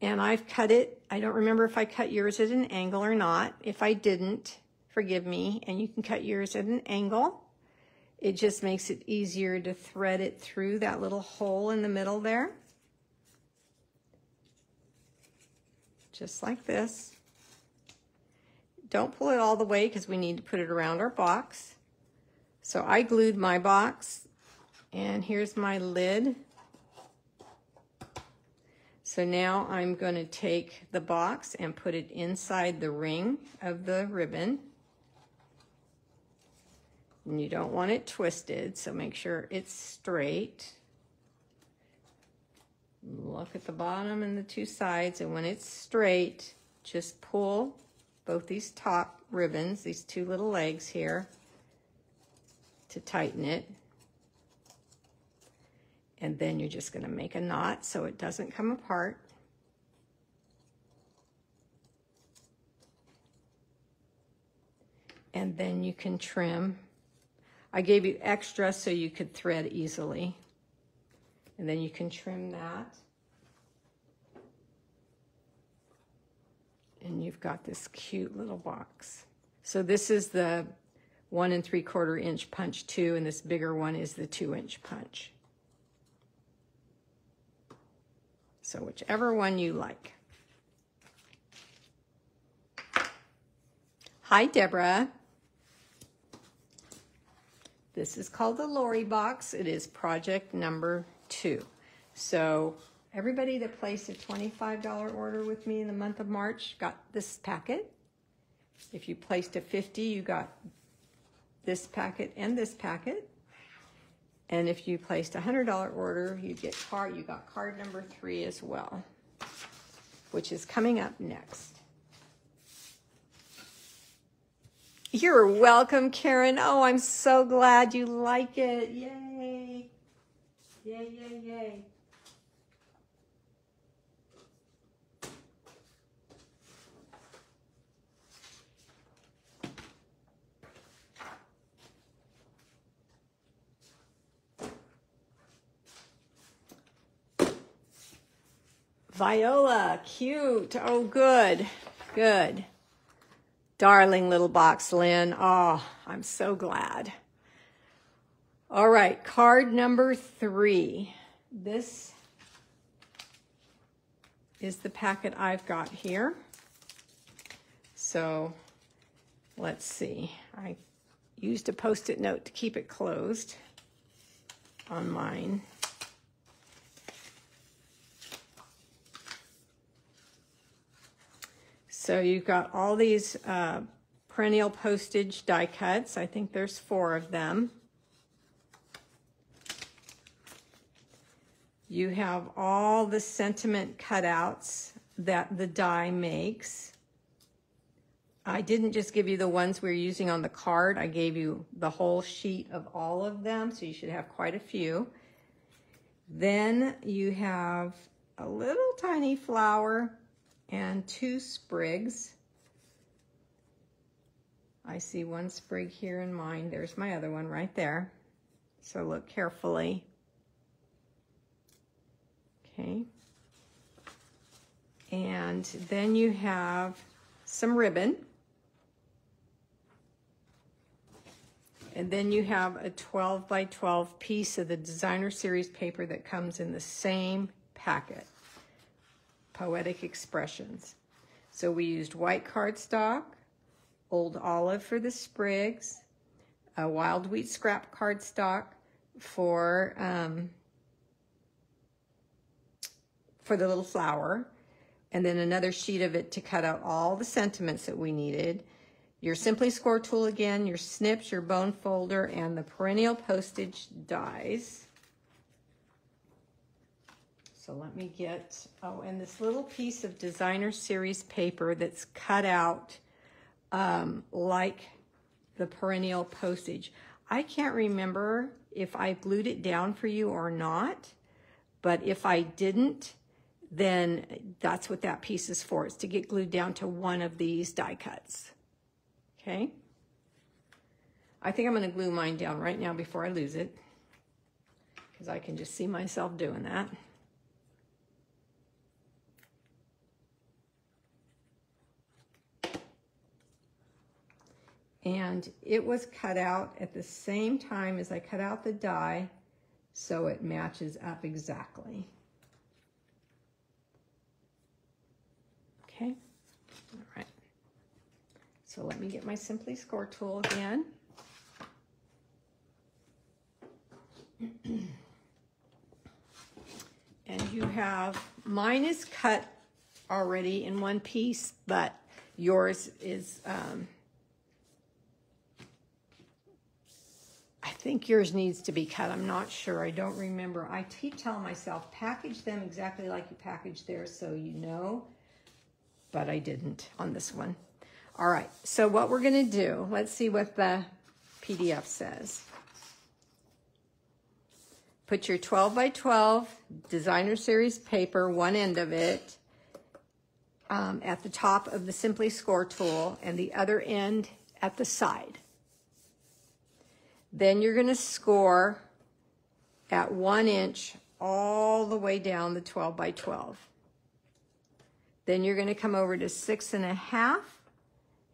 and I've cut it. I don't remember if I cut yours at an angle or not. If I didn't, forgive me, and you can cut yours at an angle. It just makes it easier to thread it through that little hole in the middle there. Just like this. Don't pull it all the way because we need to put it around our box. So I glued my box, and here's my lid. So now I'm going to take the box and put it inside the ring of the ribbon. And you don't want it twisted, so make sure it's straight. Look at the bottom and the two sides, and when it's straight, just pull both these top ribbons, these two little legs here, to tighten it. And then you're just going to make a knot so it doesn't come apart. And then you can trim. I gave you extra so you could thread easily. And then you can trim that. And you've got this cute little box. So this is the 1 3/4 inch punch 2, and this bigger one is the 2-inch punch. So whichever one you like. Hi, Deborah. This is called the Lori box. It is project number 2. So everybody that placed a $25 order with me in the month of March got this packet. If you placed a $50, you got this packet and this packet. And if you placed a $100 order, you got card number 3 as well, which is coming up next. You're welcome, Karen. Oh, I'm so glad you like it. Yay. Yay, yay, yay. Viola, cute. Oh, good, good. Darling little box, Lynn. Oh, I'm so glad. All right, card number 3. This is the packet I've got here. So let's see. I used a Post-it note to keep it closed on mine. So you've got all these perennial postage die cuts. I think there's 4 of them. You have all the sentiment cutouts that the die makes. I didn't just give you the ones we're using on the card. I gave you the whole sheet of all of them, so you should have quite a few. Then you have a little tiny flower and 2 sprigs. I see 1 sprig here in mine. There's my other one right there. So look carefully. Okay. And then you have some ribbon. And then you have a 12 by 12 piece of the designer series paper that comes in the same packet. Poetic Expressions. So we used white cardstock, old olive for the sprigs, a wild wheat scrap cardstock for the little flower, and then another sheet of it to cut out all the sentiments that we needed. Your Simply Score tool again, your snips, your bone folder, and the perennial postage dies. So let me get, oh, and this little piece of designer series paper that's cut out like the perennial postage. I can't remember if I glued it down for you or not, but if I didn't, then that's what that piece is for. It's to get glued down to one of these die cuts. Okay? I think I'm going to glue mine down right now before I lose it, because I can just see myself doing that. And it was cut out at the same time as I cut out the die, so it matches up exactly. Okay, all right. So let me get my Simply Score tool again. And you have, mine is cut already in one piece, but yours is, I think yours needs to be cut. I'm not sure. I don't remember. I keep telling myself, package them exactly like you packaged theirs so you know, but I didn't on this one. All right, so what we're going to do, let's see what the PDF says. Put your 12 by 12 designer series paper, one end of it, at the top of the Simply Score tool and the other end at the side. Then you're going to score at 1 inch all the way down the 12 by 12. Then you're going to come over to 6.5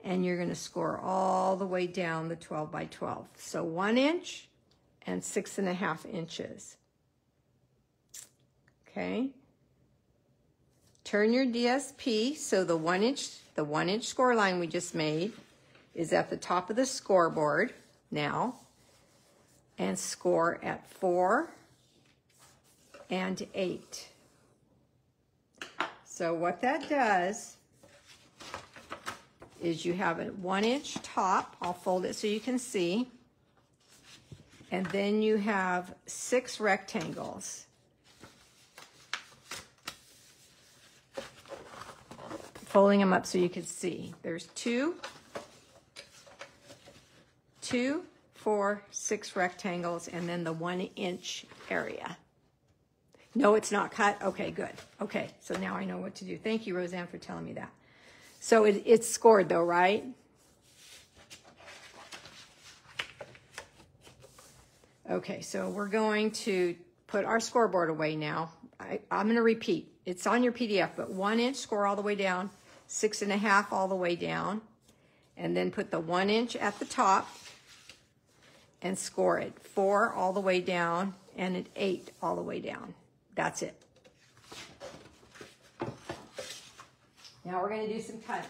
and you're going to score all the way down the 12 by 12. So 1 inch and 6.5 inches. Okay. Turn your DSP so the 1 inch score line we just made is at the top of the scoreboard now, and score at 4 and 8. So what that does is you have a 1 inch top. I'll fold it so you can see. And then you have 6 rectangles. Folding them up so you can see. There's 2, 4, 6 rectangles, and then the 1 inch area. No, it's not cut? Okay, good. Okay, so now I know what to do. Thank you, Roseanne, for telling me that. So it's scored though, right? Okay, so we're going to put our scoreboard away now. I'm going to repeat. It's on your PDF, but 1 inch score all the way down, 6.5 all the way down, and then put the 1 inch at the top and score it 4 all the way down and at 8 all the way down. That's it. Now we're going to do some cutting.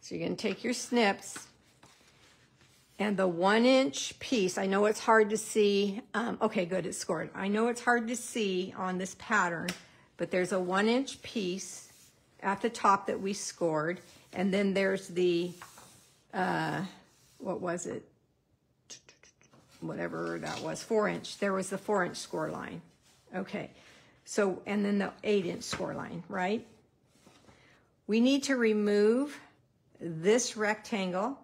So you're going to take your snips and the 1 inch piece. I know it's hard to see. Okay, good, it's scored. I know it's hard to see on this pattern, but there's a 1 inch piece at the top that we scored. And then there's the, what was it? whatever that was, 4-inch. There was the 4-inch score line. Okay, so, and then the 8-inch score line, right? We need to remove this rectangle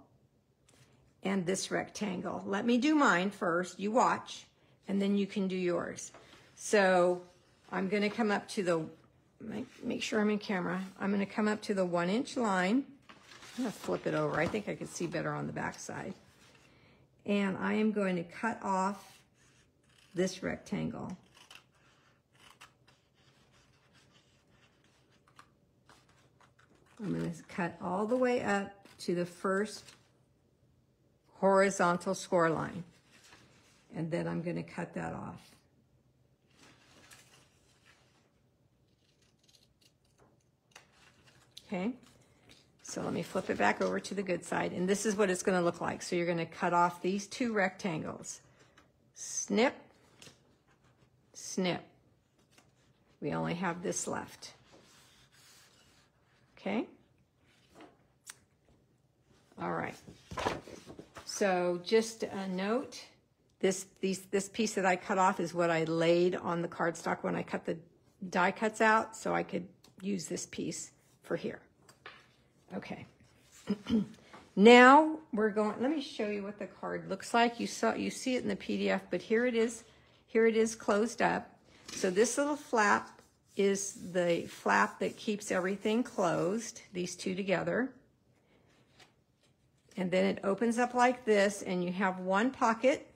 and this rectangle. Let me do mine first, you watch, and then you can do yours. So I'm gonna come up to the, make sure I'm in camera. I'm gonna come up to the 1-inch line. I'm gonna flip it over. I think I could see better on the back side. And I am going to cut off this rectangle. I'm going to cut all the way up to the first horizontal score line. And then I'm going to cut that off. Okay, so let me flip it back over to the good side. And this is what it's going to look like. So you're going to cut off these 2 rectangles. Snip, snip. We only have this left. Okay. All right. So just a note, this piece that I cut off is what I laid on the cardstock when I cut the die cuts out, so I could use this piece for here. Okay. Now we're going, let me show you what the card looks like. You see it in the PDF, but here it is closed up. So this little flap is the flap that keeps everything closed, these 2 together. And then it opens up like this, and you have one pocket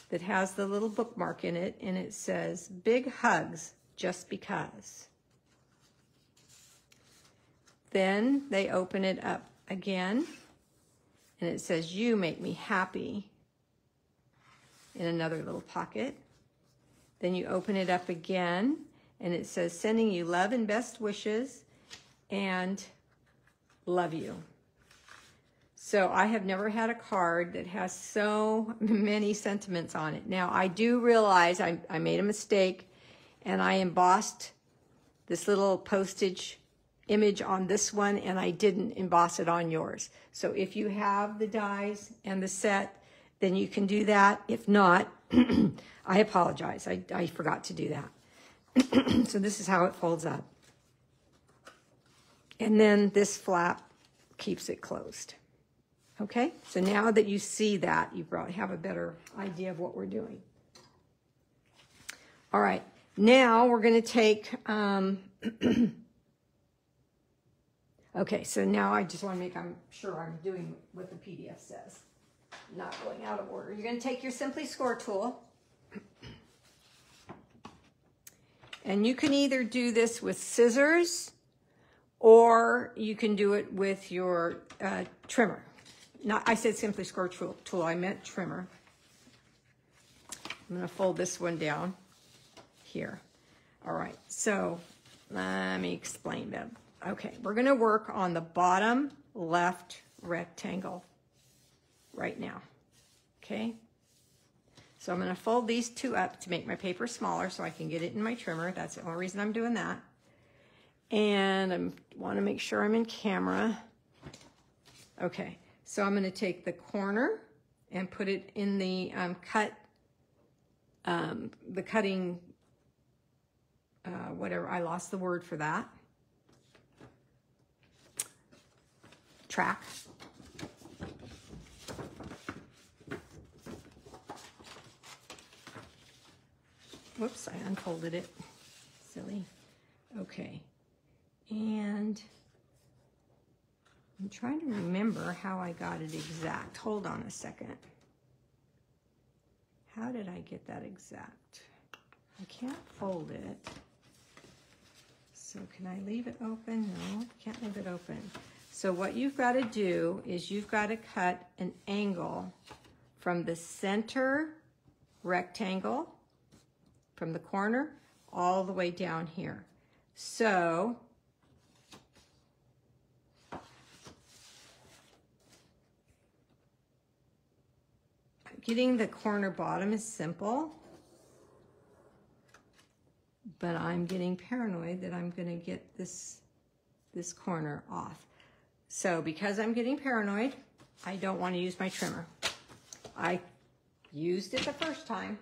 that has the little bookmark in it, and it says, "Big hugs, just because." Then they open it up again, and it says, "You make me happy," in another little pocket. Then you open it up again, and it says, "Sending you love and best wishes," and "Love you." So I have never had a card that has so many sentiments on it. Now, I do realize I made a mistake, and I embossed this little postage image on this one, and I didn't emboss it on yours. So if you have the dies and the set, then you can do that. If not, I apologize. I forgot to do that. So this is how it folds up. And then this flap keeps it closed. Okay, so now that you see that, you probably have a better idea of what we're doing. All right, now we're going to take, okay, so now I just want to make sure I'm doing what the PDF says, not going out of order. You're going to take your Simply Score tool, and you can either do this with scissors, or you can do it with your trimmer. I said Simply Score tool, I meant trimmer. I'm going to fold this one down here. All right, so let me explain that. Okay, we're going to work on the bottom left rectangle right now. Okay, so I'm going to fold these 2 up to make my paper smaller so I can get it in my trimmer. That's the only reason I'm doing that. And I want to make sure I'm in camera. Okay. So I'm going to take the corner and put it in the cutting, whatever, I lost the word for that, track. Whoops, I unfolded it. Silly. Okay. And I'm trying to remember how I got it exact. Hold on a second. How did I get that exact? I can't fold it. So can I leave it open? No, can't leave it open. So what you've got to do is you've got to cut an angle from the center rectangle, from the corner, all the way down here. So getting the corner bottom is simple, but I'm getting paranoid that I'm going to get this corner off. So because I'm getting paranoid, I don't want to use my trimmer. I used it the first time,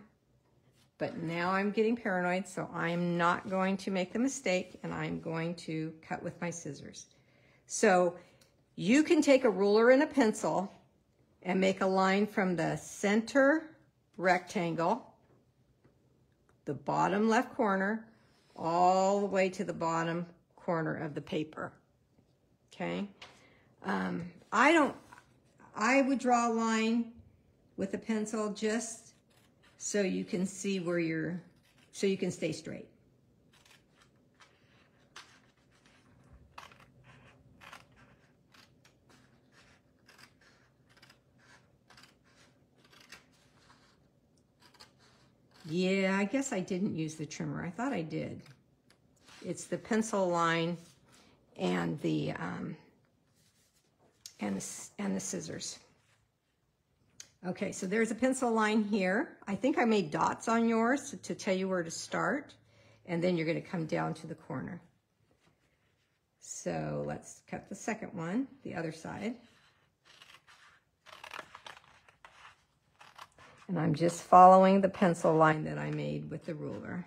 but now I'm getting paranoid, so I'm not going to make the mistake, and I'm going to cut with my scissors. So you can take a ruler and a pencil and make a line from the center rectangle, the bottom left corner, all the way to the bottom corner of the paper. Okay? I would draw a line with a pencil just so you can see where so you can stay straight. Yeah, I guess I didn't use the trimmer. I thought I did. It's the pencil line and the scissors. Okay, so there's a pencil line here. I think I made dots on yours to tell you where to start, and then you're going to come down to the corner. So let's cut the second one, the other side. And I'm just following the pencil line that I made with the ruler.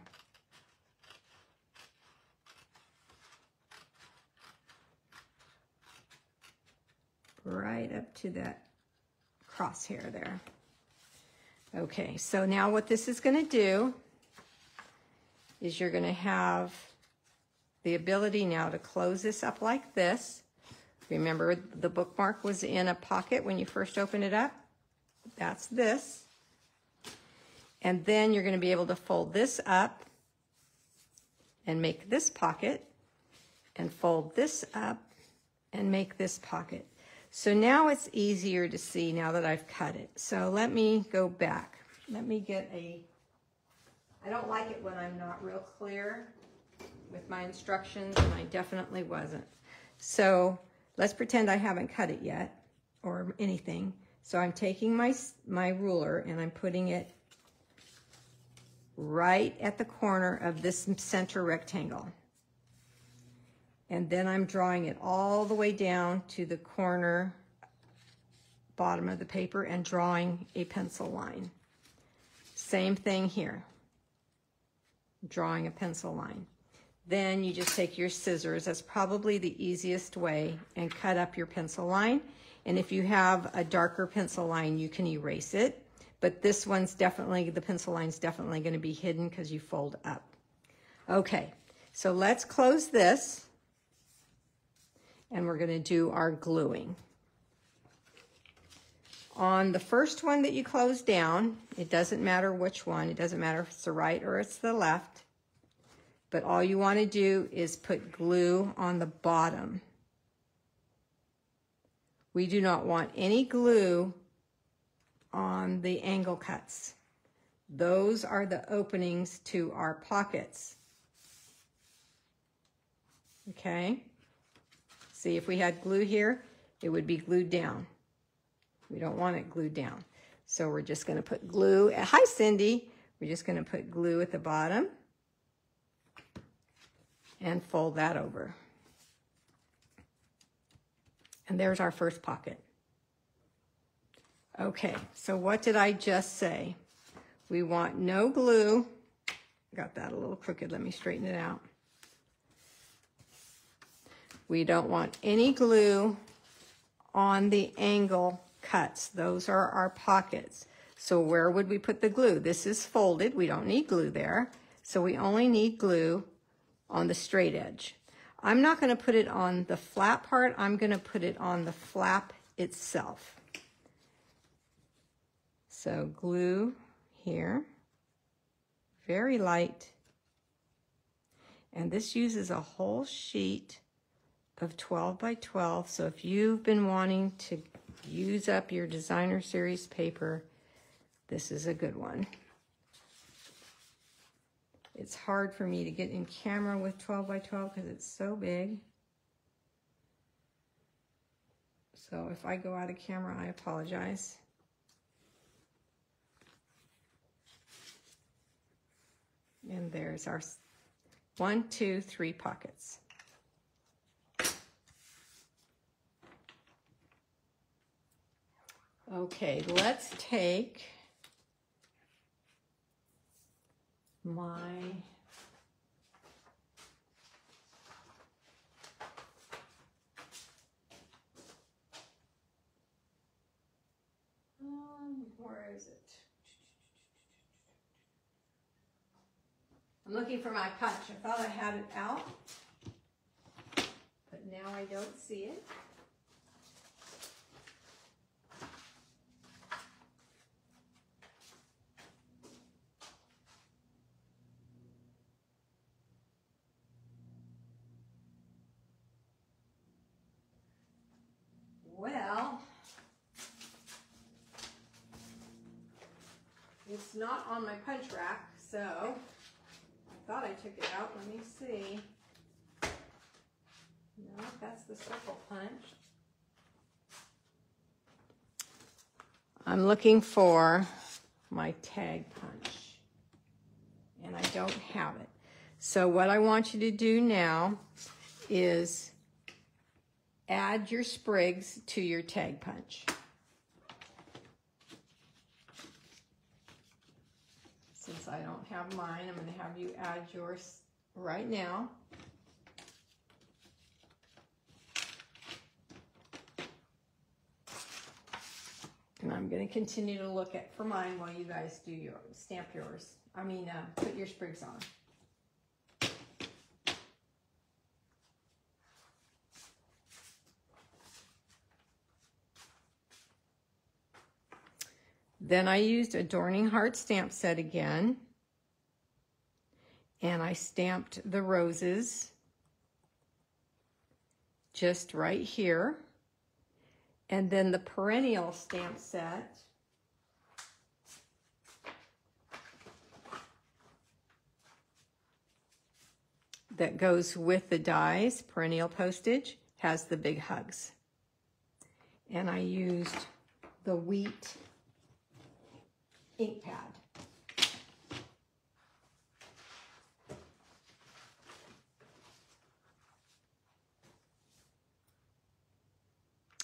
Right up to that crosshair there. Okay, so now what this is going to do is you're going to have the ability now to close this up like this. Remember, the bookmark was in a pocket when you first opened it up. That's this. And then you're going to be able to fold this up and make this pocket, and fold this up and make this pocket. So now it's easier to see now that I've cut it. So let me go back. Let me get I don't like it when I'm not real clear with my instructions, and I definitely wasn't. So let's pretend I haven't cut it yet or anything. So I'm taking my ruler and I'm putting it right at the corner of this center rectangle. And then I'm drawing it all the way down to the corner bottom of the paper and drawing a pencil line. Same thing here, drawing a pencil line. Then you just take your scissors, that's probably the easiest way, and cut up your pencil line. And if you have a darker pencil line, you can erase it. But this one's definitely, the pencil line's definitely going to be hidden because you fold up. Okay, so let's close this. And we're going to do our gluing. On the first one that you close down, it doesn't matter which one. It doesn't matter if it's the right or it's the left. But all you want to do is put glue on the bottom. We do not want any glue on the angle cuts. Those are the openings to our pockets. Okay? See, if we had glue here, it would be glued down. We don't want it glued down. So we're just going to put glue. Hi, Cindy. We're just going to put glue at the bottom and fold that over. And there's our first pocket. Okay, so what did I just say? We want no glue. Got that a little crooked. Let me straighten it out. We don't want any glue on the angle cuts. Those are our pockets. So where would we put the glue? This is folded. We don't need glue there. So we only need glue on the straight edge. I'm not going to put it on the flat part. I'm going to put it on the flap itself. So glue here, very light. And this uses a whole sheet of 12 by 12. So if you've been wanting to use up your designer series paper, this is a good one. It's hard for me to get in camera with 12 by 12 because it's so big. So if I go out of camera, I apologize. And there's our 1, 2, 3 pockets. Okay, let's take my where is it? I'm looking for my punch. I thought I had it out, but now I don't see it. Well, it's not on my punch rack, so I thought I took it out. Let me see. No, that's the circle punch. I'm looking for my tag punch, and I don't have it. So what I want you to do now is add your sprigs to your tag punch. Since I don't have mine, I'm going to have you add yours right now. And I'm going to continue to look for mine while you guys do your stamp yours. Put your sprigs on. Then I used Adorning Heart stamp set again, and I stamped the roses just right here. And then the Perennial stamp set that goes with the dies, Perennial postage, has the big hugs. And I used the Wheat ink pad.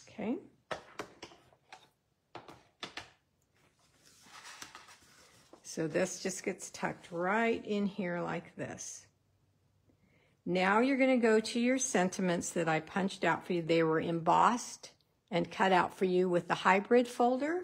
Okay. So this just gets tucked right in here like this. Now you're going to go to your sentiments that I punched out for you. They were embossed and cut out for you with the hybrid folder.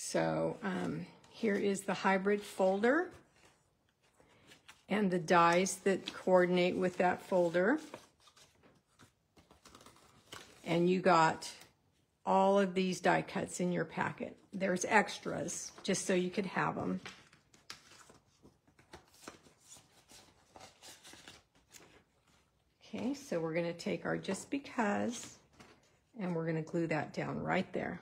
So here is the hybrid folder and the dies that coordinate with that folder. And you got all of these die cuts in your packet. There's extras, just so you could have them. Okay, so we're gonna take our Just Because, and we're gonna glue that down right there.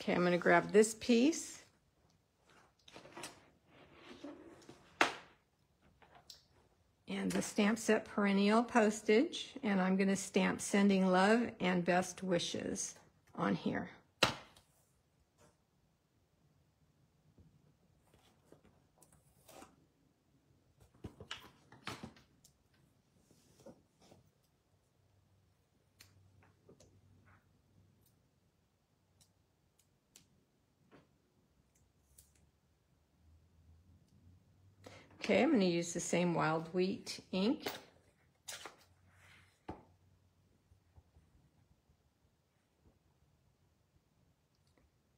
Okay, I'm going to grab this piece and the stamp set Perennial postage, and I'm going to stamp Sending Love and Best Wishes on here. Okay, I'm going to use the same Wild Wheat ink.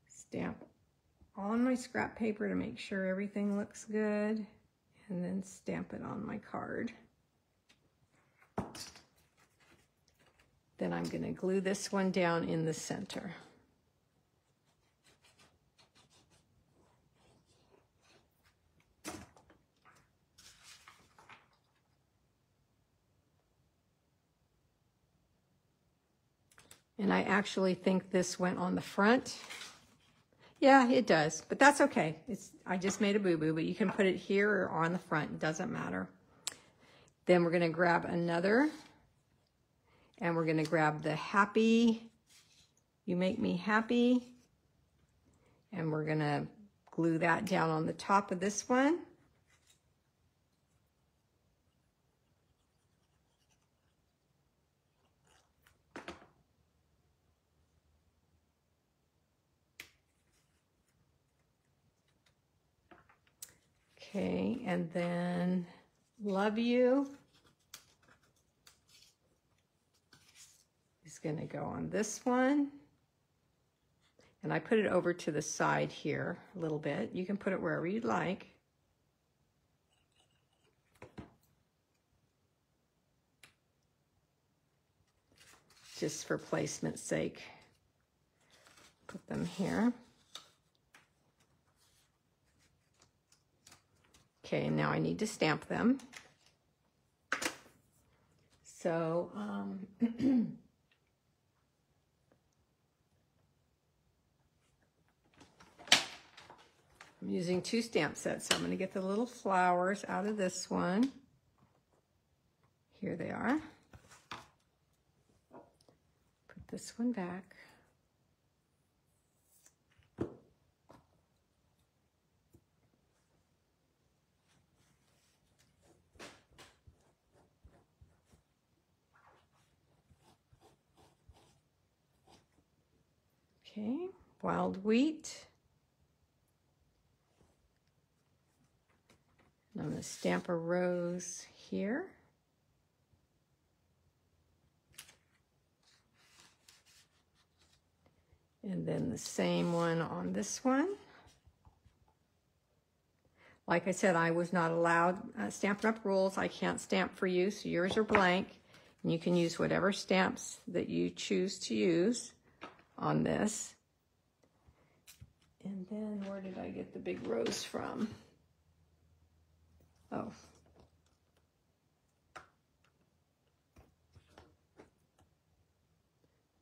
Stamp on my scrap paper to make sure everything looks good, and then stamp it on my card. Then I'm going to glue this one down in the center. And I actually think this went on the front. Yeah, it does, but that's okay. I just made a boo-boo, but you can put it here or on the front. It doesn't matter. Then we're going to grab another, and we're going to grab the happy, you make me happy, and we're going to glue that down on the top of this one. Okay, and then love you is going to go on this one. And I put it over to the side here a little bit. You can put it wherever you'd like. Just for placement's sake. Put them here. Okay, now I need to stamp them. So, I'm using 2 stamp sets, so I'm going to get the little flowers out of this one. Here they are. Put this one back. Okay, wild wheat. And I'm going to stamp a rose here. And then the same one on this one. Like I said, I was not allowed Stampin' Up! Rules. I can't stamp for you, so yours are blank. And you can use whatever stamps that you choose to use on this. And then where did I get the big rose from? Oh.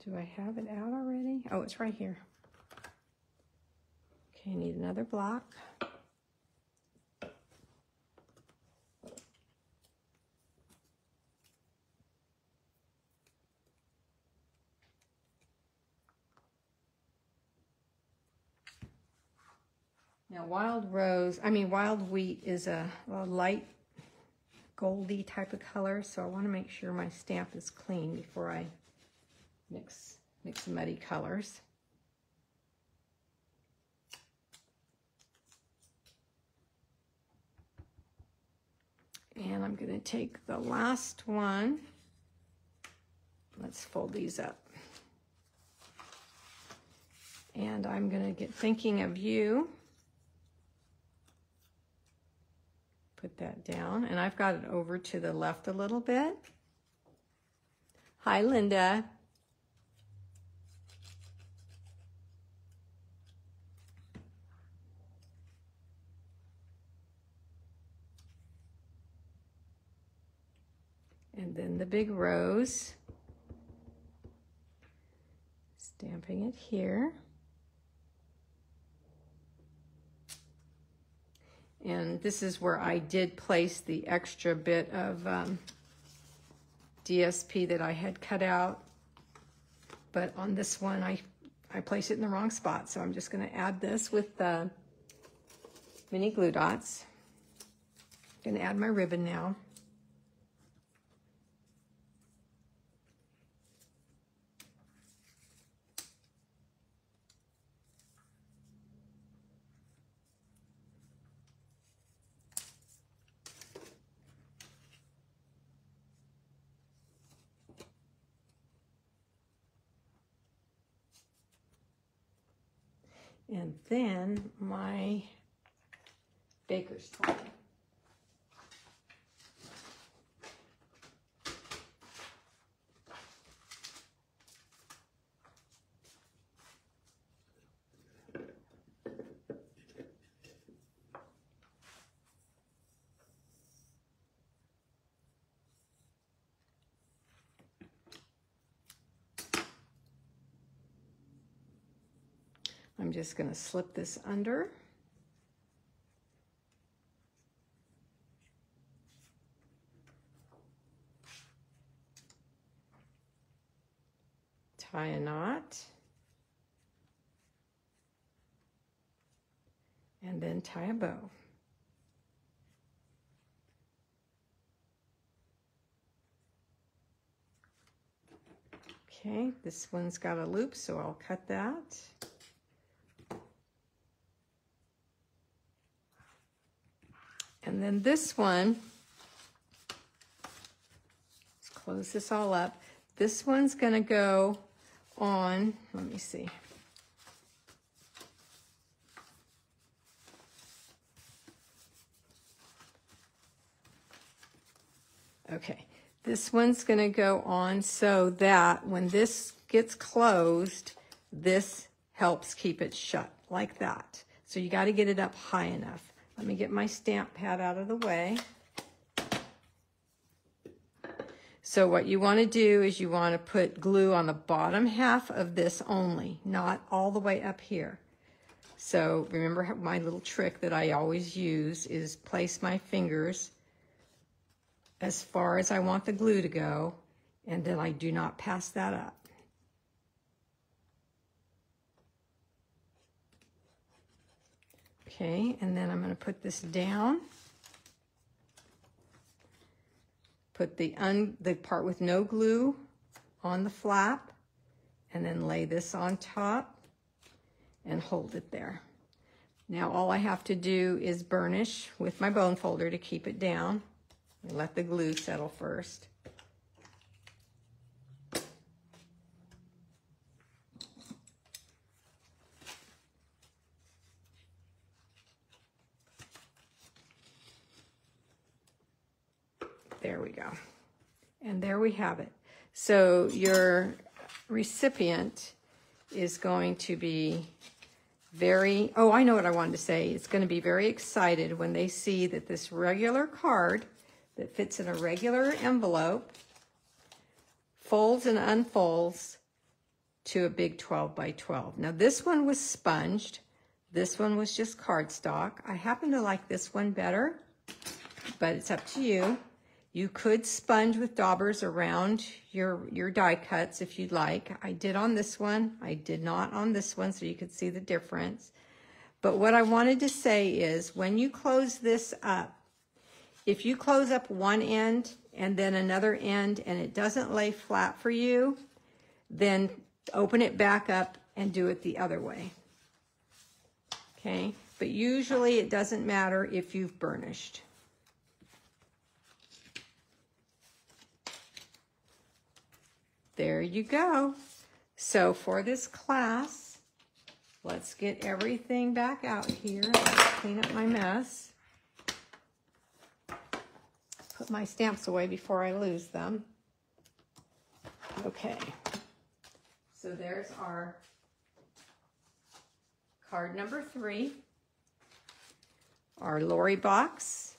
Do I have it out already? Oh, it's right here. Okay, I need another block. Now, wild wheat is a light goldy type of color, so I want to make sure my stamp is clean before I mix muddy colors. And I'm going to take the last one. Let's fold these up. And I'm going to get thinking of you. Put that down, and I've got it over to the left a little bit. Hi, Linda. And then the big rose. Stamping it here. And this is where I did place the extra bit of DSP that I had cut out. But on this one, I placed it in the wrong spot. So I'm just going to add this with the mini glue dots. I'm going to add my ribbon now. And then my baker's twine. I'm just going to slip this under. Tie a knot. And then tie a bow. Okay, this one's got a loop, so I'll cut that. And then this one, let's close this all up. This one's going to go on, let me see. Okay, this one's going to go on so that when this gets closed, this helps keep it shut like that. So you got to get it up high enough. Let me get my stamp pad out of the way. So what you want to do is you want to put glue on the bottom half of this only, not all the way up here. So remember my little trick that I always use is place my fingers as far as I want the glue to go, and then I do not pass that up. Okay, and then I'm going to put this down. Put the part with no glue on the flap, and then lay this on top and hold it there. Now all I have to do is burnish with my bone folder to keep it down. And let the glue settle first. There we go. And there we have it. So your recipient is going to be very, oh, I know what I wanted to say. It's going to be very excited when they see that this regular card that fits in a regular envelope folds and unfolds to a big 12 by 12. Now this one was sponged. This one was just cardstock. I happen to like this one better, but it's up to you. You could sponge with daubers around your die cuts if you'd like. I did on this one. I did not on this one, so you could see the difference. But what I wanted to say is when you close this up, if you close up one end and then another end and it doesn't lay flat for you, then open it back up and do it the other way. Okay, but usually it doesn't matter if you've burnished. There you go. So for this class, let's get everything back out here. Let's clean up my mess. Put my stamps away before I lose them. Okay. So there's our card number 3, our Lori box,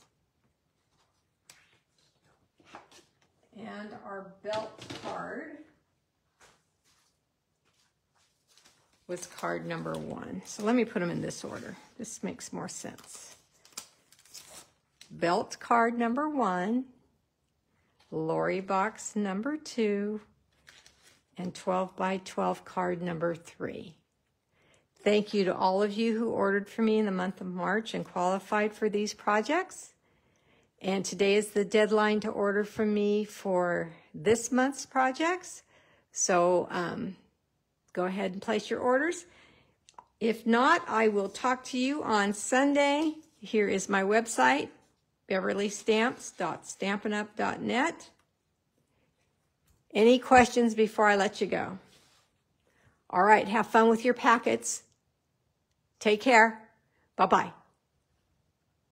and our belt card was card number 1. So let me put them in this order. This makes more sense. Belt card number 1, Lori box number 2, and 12 by 12 card number 3. Thank you to all of you who ordered for me in the month of March and qualified for these projects. And today is the deadline to order from me for this month's projects. So go ahead and place your orders. If not, I will talk to you on Sunday. Here is my website, beverleestamps.stampinup.net. Any questions before I let you go? All right, have fun with your packets. Take care. Bye-bye.